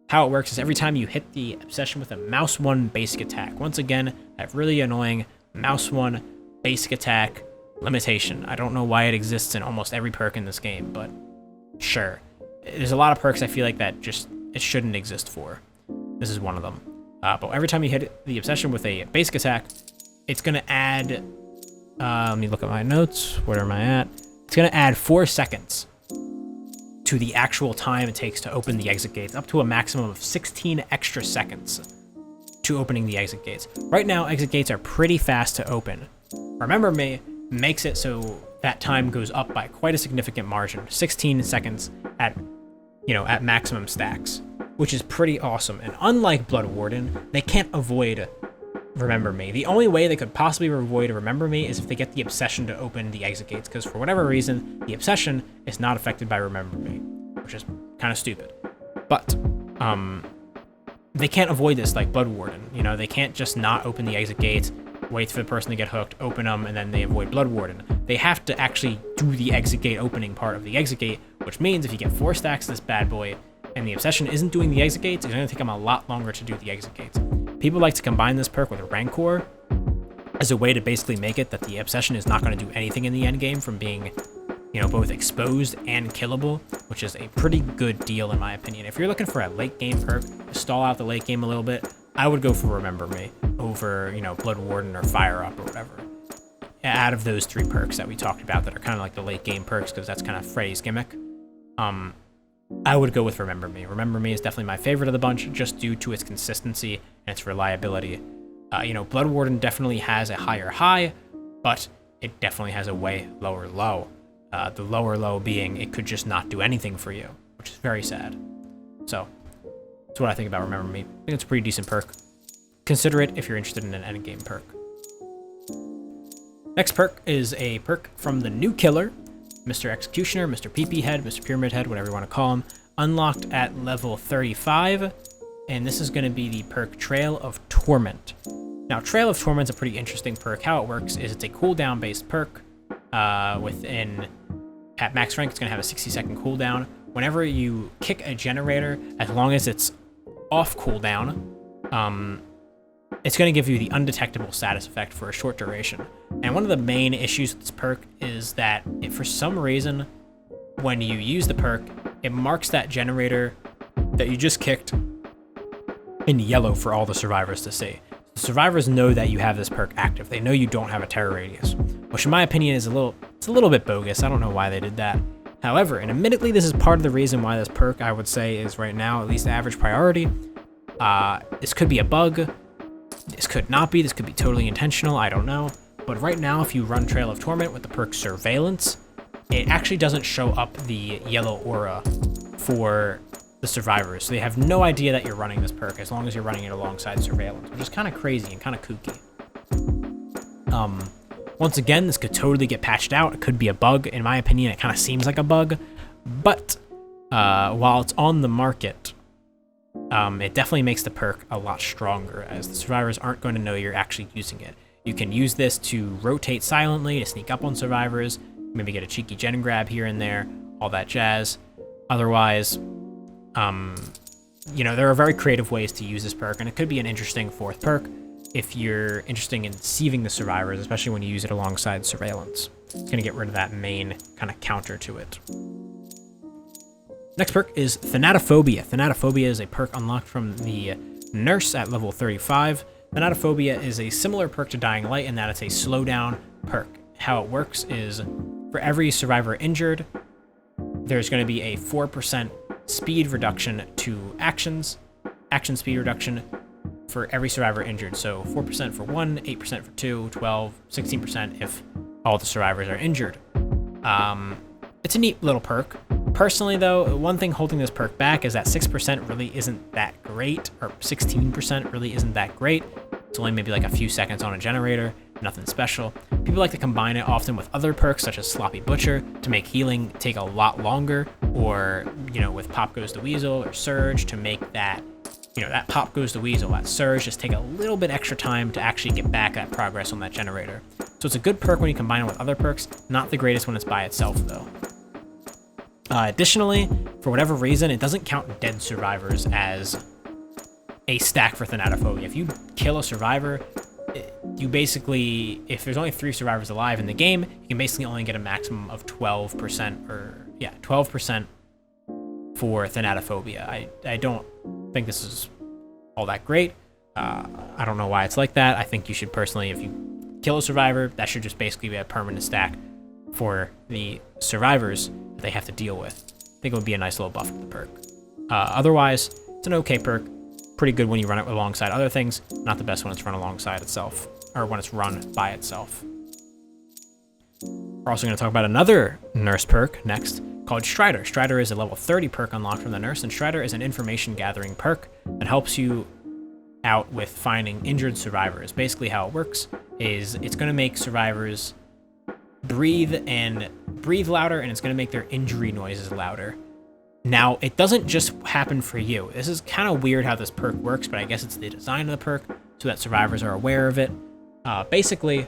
How it works is every time you hit the obsession with a mouse 1 basic attack, once again, that really annoying mouse 1 basic attack limitation. I don't know why it exists in almost every perk in this game, but sure. There's a lot of perks I feel like that just it shouldn't exist for. This is one of them. But every time you hit the obsession with a basic attack, it's going to add... let me look at my notes. Where am I at? It's going to add 4 seconds to the actual time it takes to open the exit gates, up to a maximum of 16 extra seconds to opening the exit gates. Right now, exit gates are pretty fast to open. Remember Me makes it so that time goes up by quite a significant margin, 16 seconds at maximum stacks, which is pretty awesome. And unlike Blood Warden, they can't avoid Remember Me. The only way they could possibly avoid Remember Me is if they get the obsession to open the exit gates, because for whatever reason, the obsession is not affected by Remember Me, which is kind of stupid. But they can't avoid this like Blood Warden. You know, they can't just not open the exit gates, wait for the person to get hooked, open them, and then they avoid Blood Warden. They have to actually do the exit gate opening part of the exit gate, which means if you get 4 stacks of this bad boy and the obsession isn't doing the exit gates, it's going to take them a lot longer to do the exit gates. People like to combine this perk with Rancor as a way to basically make it that the obsession is not going to do anything in the end game from being, you know, both exposed and killable, which is a pretty good deal in my opinion. If you're looking for a late game perk to stall out the late game a little bit, I would go for Remember Me over, you know, Blood Warden or Fire Up or whatever. Out of those 3 perks that we talked about that are kind of like the late game perks, because that's kind of Freddy's gimmick, I would go with Remember Me. Remember Me is definitely my favorite of the bunch, just due to its consistency and its reliability. You know, Blood Warden definitely has a higher high, but it definitely has a way lower low. The lower low being it could just not do anything for you, which is very sad. So, that's what I think about Remember Me. I think it's a pretty decent perk. Consider it if you're interested in an endgame perk. Next perk is a perk from the new killer, Mr. Executioner, Mr. PP Head, Mr. Pyramid Head, whatever you want to call him, unlocked at level 35, and this is going to be the perk Trail of Torment. Now, Trail of Torment's a pretty interesting perk. How it works is it's a cooldown-based perk. At max rank, it's going to have a 60-second cooldown. Whenever you kick a generator, as long as it's off cooldown, it's going to give you the undetectable status effect for a short duration. And one of the main issues with this perk is that if for some reason, when you use the perk, it marks that generator that you just kicked in yellow for all the survivors to see. The survivors know that you have this perk active. They know you don't have a terror radius, which in my opinion is a little bit bogus. I don't know why they did that. However, and admittedly, this is part of the reason why this perk, I would say, is right now at least average priority. This could be a bug. This could not be. This could be totally intentional. I don't know. But right now, if you run Trail of Torment with the perk Surveillance, it actually doesn't show up the yellow aura for the survivors. So they have no idea that you're running this perk as long as you're running it alongside Surveillance, which is kind of crazy and kind of kooky. Once again, this could totally get patched out. It could be a bug. In my opinion, it kind of seems like a bug. But while it's on the market, it definitely makes the perk a lot stronger, as the survivors aren't going to know you're actually using it. You can use this to rotate silently, to sneak up on survivors, maybe get a cheeky gen grab here and there, all that jazz. Otherwise, you know, there are very creative ways to use this perk, and it could be an interesting fourth perk if you're interested in deceiving the survivors, especially when you use it alongside surveillance. It's going to get rid of that main kind of counter to it. Next perk is Thanatophobia. Thanatophobia is a perk unlocked from the nurse at level 35. Thanatophobia is a similar perk to Dying Light in that it's a slowdown perk. How it works is for every survivor injured, there's going to be a 4% speed reduction to action speed reduction for every survivor injured. So 4% for 1, 8% for 2, 12, 16% if all the survivors are injured. It's a neat little perk. Personally, though, one thing holding this perk back is that 6% really isn't that great, or 16% really isn't that great. It's only maybe like a few seconds on a generator, nothing special. People like to combine it often with other perks such as Sloppy Butcher to make healing take a lot longer, or, you know, with Pop Goes the Weasel or Surge to make that, you know, that Pop Goes the Weasel, that Surge just take a little bit extra time to actually get back that progress on that generator. So it's a good perk when you combine it with other perks, not the greatest when it's by itself though. Additionally, for whatever reason, it doesn't count dead survivors as a stack for Thanatophobia. If you kill a survivor, you basically, if there's only 3 survivors alive in the game, you can basically only get a maximum of 12% or, yeah, 12% for Thanatophobia. I don't think this is all that great. I don't know why it's like that. I think you should personally, if you kill a survivor, that should just basically be a permanent stack for the survivors that they have to deal with. I think it would be a nice little buff to the perk. Otherwise, it's an okay perk. Pretty good when you run it alongside other things. Not the best when it's run alongside itself, or when it's run by itself. We're also going to talk about another nurse perk next, called Strider. Strider is a level 30 perk unlocked from the nurse, and Strider is an information gathering perk that helps you out with finding injured survivors. Basically how it works is it's going to make survivors breathe louder, and it's going to make their injury noises louder. Now, it doesn't just happen for you. This is kind of weird how this perk works, but I guess it's the design of the perk so that survivors are aware of it. Basically,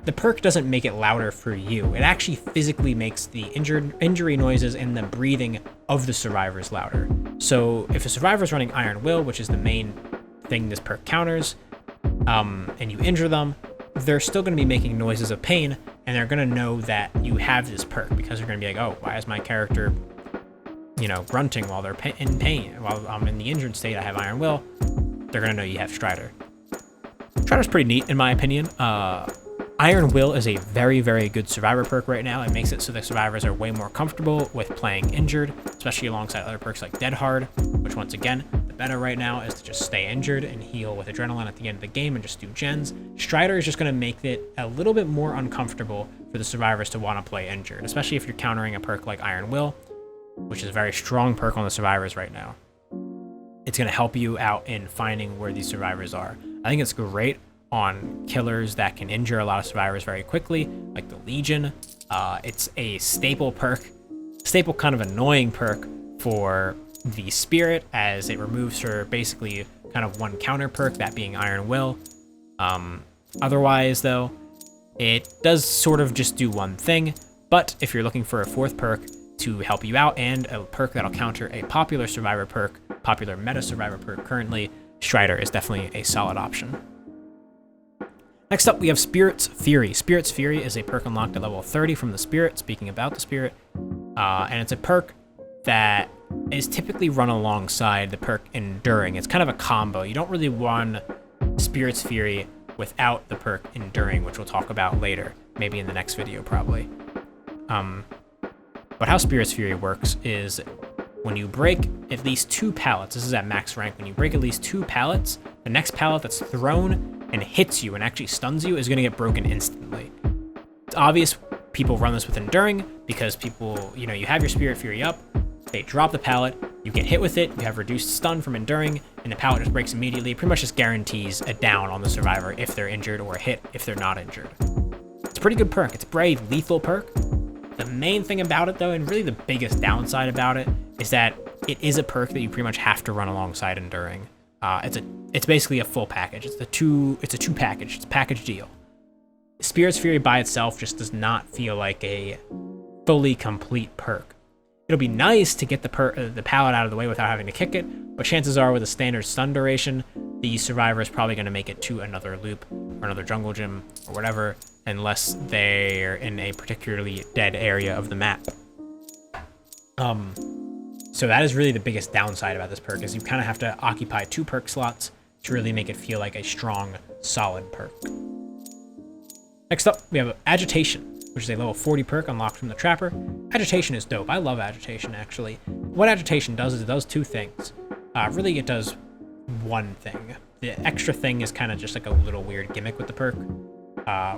the perk doesn't make it louder for you. It actually physically makes the injury noises and the breathing of the survivors louder. So if a survivor is running Iron Will, which is the main thing this perk counters, and you injure them, they're still going to be making noises of pain, and they're going to know that you have this perk, because they're going to be like, oh, why is my character, you know, grunting while they're in pain? While I'm in the injured state, I have Iron Will. They're going to know you have Strider. Strider's pretty neat, in my opinion. Iron Will is a very, very good survivor perk right now. It makes it so the survivors are way more comfortable with playing injured, especially alongside other perks like Dead Hard, which once again, the better right now is to just stay injured and heal with adrenaline at the end of the game and just do gens. Strider is just going to make it a little bit more uncomfortable for the survivors to want to play injured, especially if you're countering a perk like Iron Will, which is a very strong perk on the survivors right now. It's going to help you out in finding where these survivors are. I think it's great on killers that can injure a lot of survivors very quickly, like the Legion. It's a staple perk, staple kind of annoying perk for the Spirit, as it removes her basically kind of one counter perk, that being Iron Will. Otherwise, though, it does sort of just do one thing, but if you're looking for a fourth perk to help you out, and a perk that'll counter a popular survivor perk, popular meta survivor perk currently, Strider is definitely a solid option. Next up, we have Spirit's Fury. Spirit's Fury is a perk unlocked at level 30 from the Spirit, speaking about the Spirit. And it's a perk that is typically run alongside the perk Enduring. It's kind of a combo. You don't really run Spirit's Fury without the perk Enduring, which we'll talk about later, maybe in the next video probably. But how Spirit's Fury works is when you break at least 2 pallets, this is at max rank, when you break at least 2 pallets, the next pallet that's thrown and hits you and actually stuns you is going to get broken instantly. It's obvious people run this with Enduring because people, you know, you have your Spirit Fury up, they drop the pallet, you get hit with it, you have reduced stun from Enduring, and the pallet just breaks immediately. It pretty much just guarantees a down on the survivor if they're injured, or a hit if they're not injured. It's a pretty good perk. It's a very lethal perk. The main thing about it, though, and really the biggest downside about it, is that it is a perk that you pretty much have to run alongside Enduring. It's basically a full package. It's a two package. It's a package deal. Spirit's Fury by itself just does not feel like a fully complete perk. It'll be nice to get the pallet out of the way without having to kick it, but chances are with a standard stun duration, the survivor is probably going to make it to another loop or another jungle gym or whatever, unless they're in a particularly dead area of the map. So that is really the biggest downside about this perk, is you kind of have to occupy 2 perk slots to really make it feel like a strong, solid perk. Next up, we have Agitation, which is a level 40 perk unlocked from the Trapper. Agitation is dope. I love Agitation, actually. What Agitation does is it does 2 things. Really, it does one thing. The extra thing is kind of just like a little weird gimmick with the perk.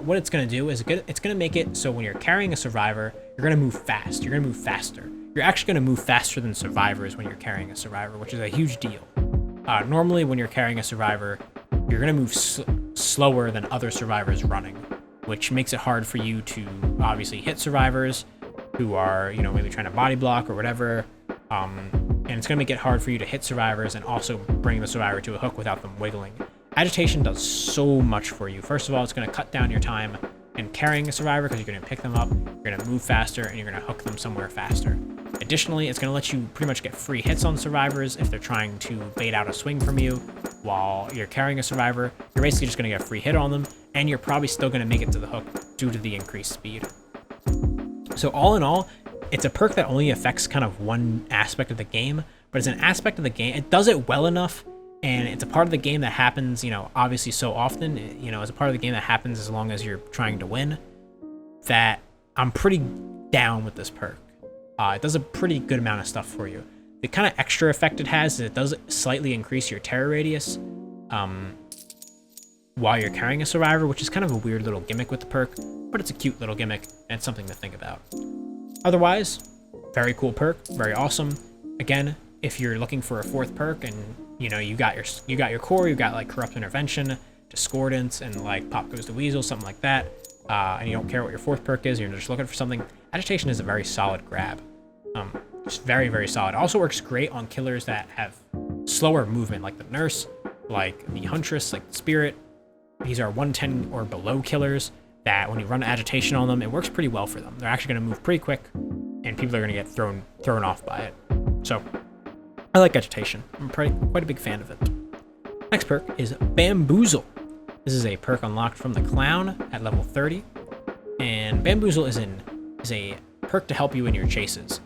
What it's going to do is it's going to make it so when you're carrying a survivor, you're going to move fast. You're going to move faster. You're actually going to move faster than survivors when you're carrying a survivor, which is a huge deal. Normally, when you're carrying a survivor, you're going to move slower than other survivors running, which makes it hard for you to obviously hit survivors who are, maybe trying to body block or whatever. And it's going to make it hard for you to hit survivors and also bring the survivor to a hook without them wiggling. Agitation does so much for you. First of all, it's going to cut down your time in carrying a survivor because you're going to pick them up, you're going to move faster, and you're going to hook them somewhere faster. Additionally, it's going to let you pretty much get free hits on survivors if they're trying to bait out a swing from you while you're carrying a survivor. You're basically just going to get a free hit on them, and you're probably still going to make it to the hook due to the increased speed. So all in all, it's a perk that only affects kind of one aspect of the game, but it's an aspect of the game. It does it well enough, and it's a part of the game that happens, obviously so often, it's a part of the game that happens as long as you're trying to win, that I'm pretty down with this perk. It does a pretty good amount of stuff for you. The kind of extra effect it has is it does slightly increase your terror radius while you're carrying a survivor, which is kind of a weird little gimmick with the perk, but it's a cute little gimmick, and it's something to think about. Otherwise, very cool perk, very awesome. Again, if you're looking for a 4th perk and you got your core, you got like Corrupt Intervention, Discordance, and like Pop Goes the Weasel, something like that, and you don't care what your 4th perk is, you're just looking for something, Agitation is a very solid grab. Just very, very solid. It also works great on killers that have slower movement, like the Nurse, like the Huntress, like the Spirit. These are 110 or below killers that when you run Agitation on them, it works pretty well for them. They're actually going to move pretty quick, and people are going to get thrown off by it. So I like Agitation. I'm quite a big fan of it. Next perk is Bamboozle. This is a perk unlocked from the Clown at level 30, and Bamboozle is a perk to help you in your chases.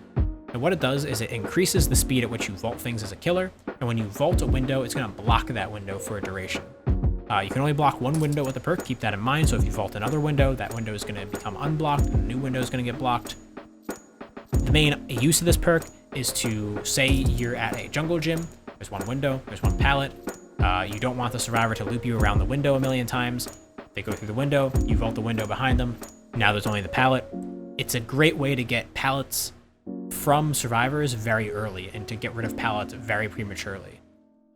And what it does is it increases the speed at which you vault things as a killer, and when you vault a window, it's going to block that window for a duration. You can only block one window with the perk, keep that in mind, so if you vault another window, that window is going to become unblocked, and a new window is going to get blocked. The main use of this perk is to say you're at a jungle gym, there's one window, there's one pallet, you don't want the survivor to loop you around the window a million times, they go through the window, you vault the window behind them, now there's only the pallet. It's a great way to get pallets from survivors very early and to get rid of pallets very prematurely.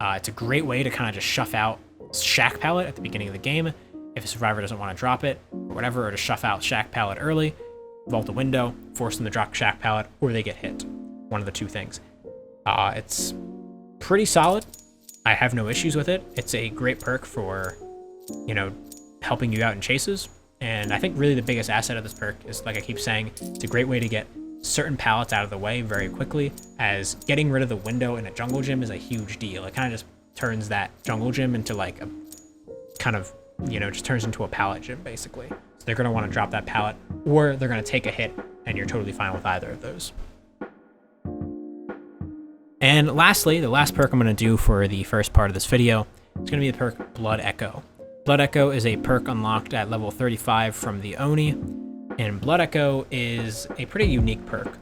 It's a great way to kind of just shuff out Shack Pallet at the beginning of the game if a survivor doesn't want to drop it or whatever, or to shuff out Shack Pallet early, vault the window, force them to drop Shack Pallet, or they get hit. One of the two things. It's pretty solid. I have no issues with it. It's a great perk for, helping you out in chases. And I think really the biggest asset of this perk is, like I keep saying, it's a great way to get certain pallets out of the way very quickly, as getting rid of the window in a jungle gym is a huge deal. It kind of just turns that jungle gym into like a kind of, just turns into a pallet gym basically. So they're going to want to drop that pallet, or they're going to take a hit, and you're totally fine with either of those. And lastly, the last perk I'm going to do for the first part of this video is going to be the perk Blood Echo. Blood Echo is a perk unlocked at level 35 from the Oni, and Blood Echo is a pretty unique perk.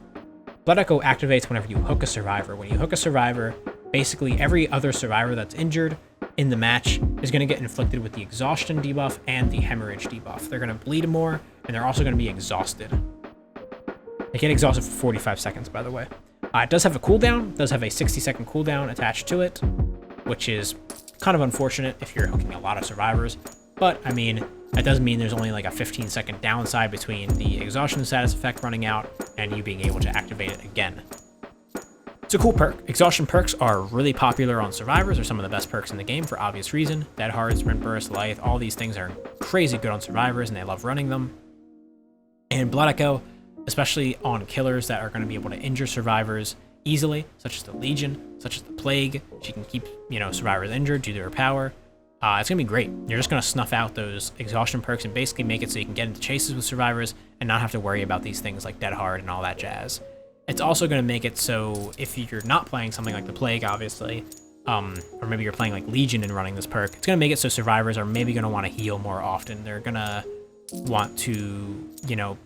Blood Echo activates whenever you hook a survivor. When you hook a survivor, basically every other survivor that's injured in the match is going to get inflicted with the exhaustion debuff and the hemorrhage debuff. They're going to bleed more, and they're also going to be exhausted. They get exhausted for 45 seconds, by the way. It does have a cooldown. It does have a 60-second cooldown attached to it, which is kind of unfortunate if you're hooking a lot of survivors. But, I mean, That does mean there's only like a 15-second downside between the exhaustion status effect running out and you being able to activate it again. It's a cool perk. Exhaustion perks are really popular on survivors. They're some of the best perks in the game for obvious reason. Dead Hard, Sprint Burst, Lithe, all these things are crazy good on survivors and they love running them. And Blood Echo, especially on killers that are going to be able to injure survivors easily, such as the Legion, such as the Plague. She can keep, survivors injured due to her power. It's going to be great. You're just going to snuff out those exhaustion perks and basically make it so you can get into chases with survivors and not have to worry about these things like Dead Hard and all that jazz. It's also going to make it so if you're not playing something like the Plague, obviously, or maybe you're playing like Legion and running this perk, it's going to make it so survivors are maybe going to want to heal more often. They're going to want to,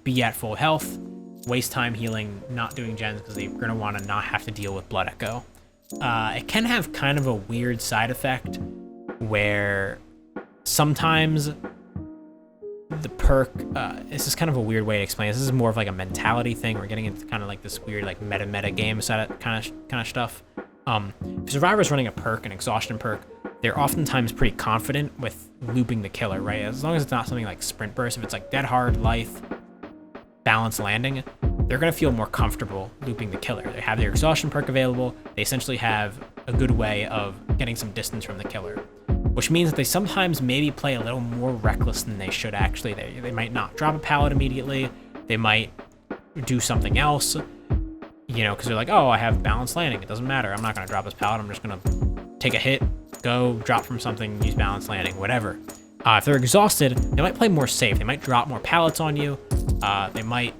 be at full health, waste time healing, not doing gens because they're going to want to not have to deal with Blood Echo. It can have kind of a weird side effect where sometimes the perk, this is kind of a weird way to explain this. This is more of like a mentality thing. We're getting into kind of like this weird like meta game set kind of stuff. If Survivor's running a perk, an exhaustion perk, they're oftentimes pretty confident with looping the killer, right? As long as it's not something like Sprint Burst, if it's like Dead Hard, Lithe, Balance Landing, they're going to feel more comfortable looping the killer. They have their exhaustion perk available. They essentially have a good way of getting some distance from the killer, which means that they sometimes maybe play a little more reckless than they should actually. They might not drop a pallet immediately. They might do something else, because they're like, oh, I have Balance Landing. It doesn't matter. I'm not going to drop this pallet. I'm just going to take a hit, go, drop from something, use Balance Landing, whatever. If they're exhausted, they might play more safe. They might drop more pallets on you. They might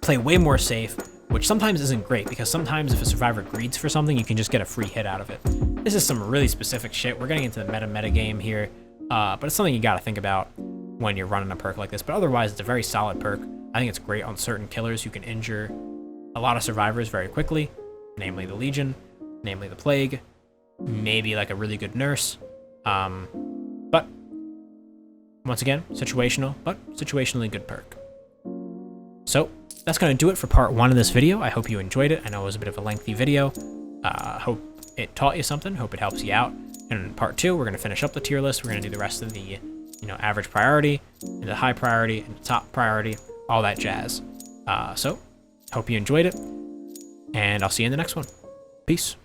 play way more safe, which sometimes isn't great because sometimes if a survivor greeds for something, you can just get a free hit out of it. This is some really specific shit. We're getting into the meta game here, but it's something you got to think about when you're running a perk like this. But otherwise, it's a very solid perk. I think it's great on certain killers who can injure a lot of survivors very quickly, namely the Legion, namely the Plague, maybe like a really good nurse. But once again, situational, but situationally good perk. So that's going to do it for part 1 of this video. I hope you enjoyed it. I know it was a bit of a lengthy video. Hope it taught you something. Hope it helps you out. And in part 2, we're going to finish up the tier list. We're going to do the rest of the, average priority, and the high priority, and the top priority, all that jazz. So hope you enjoyed it, and I'll see you in the next one. Peace.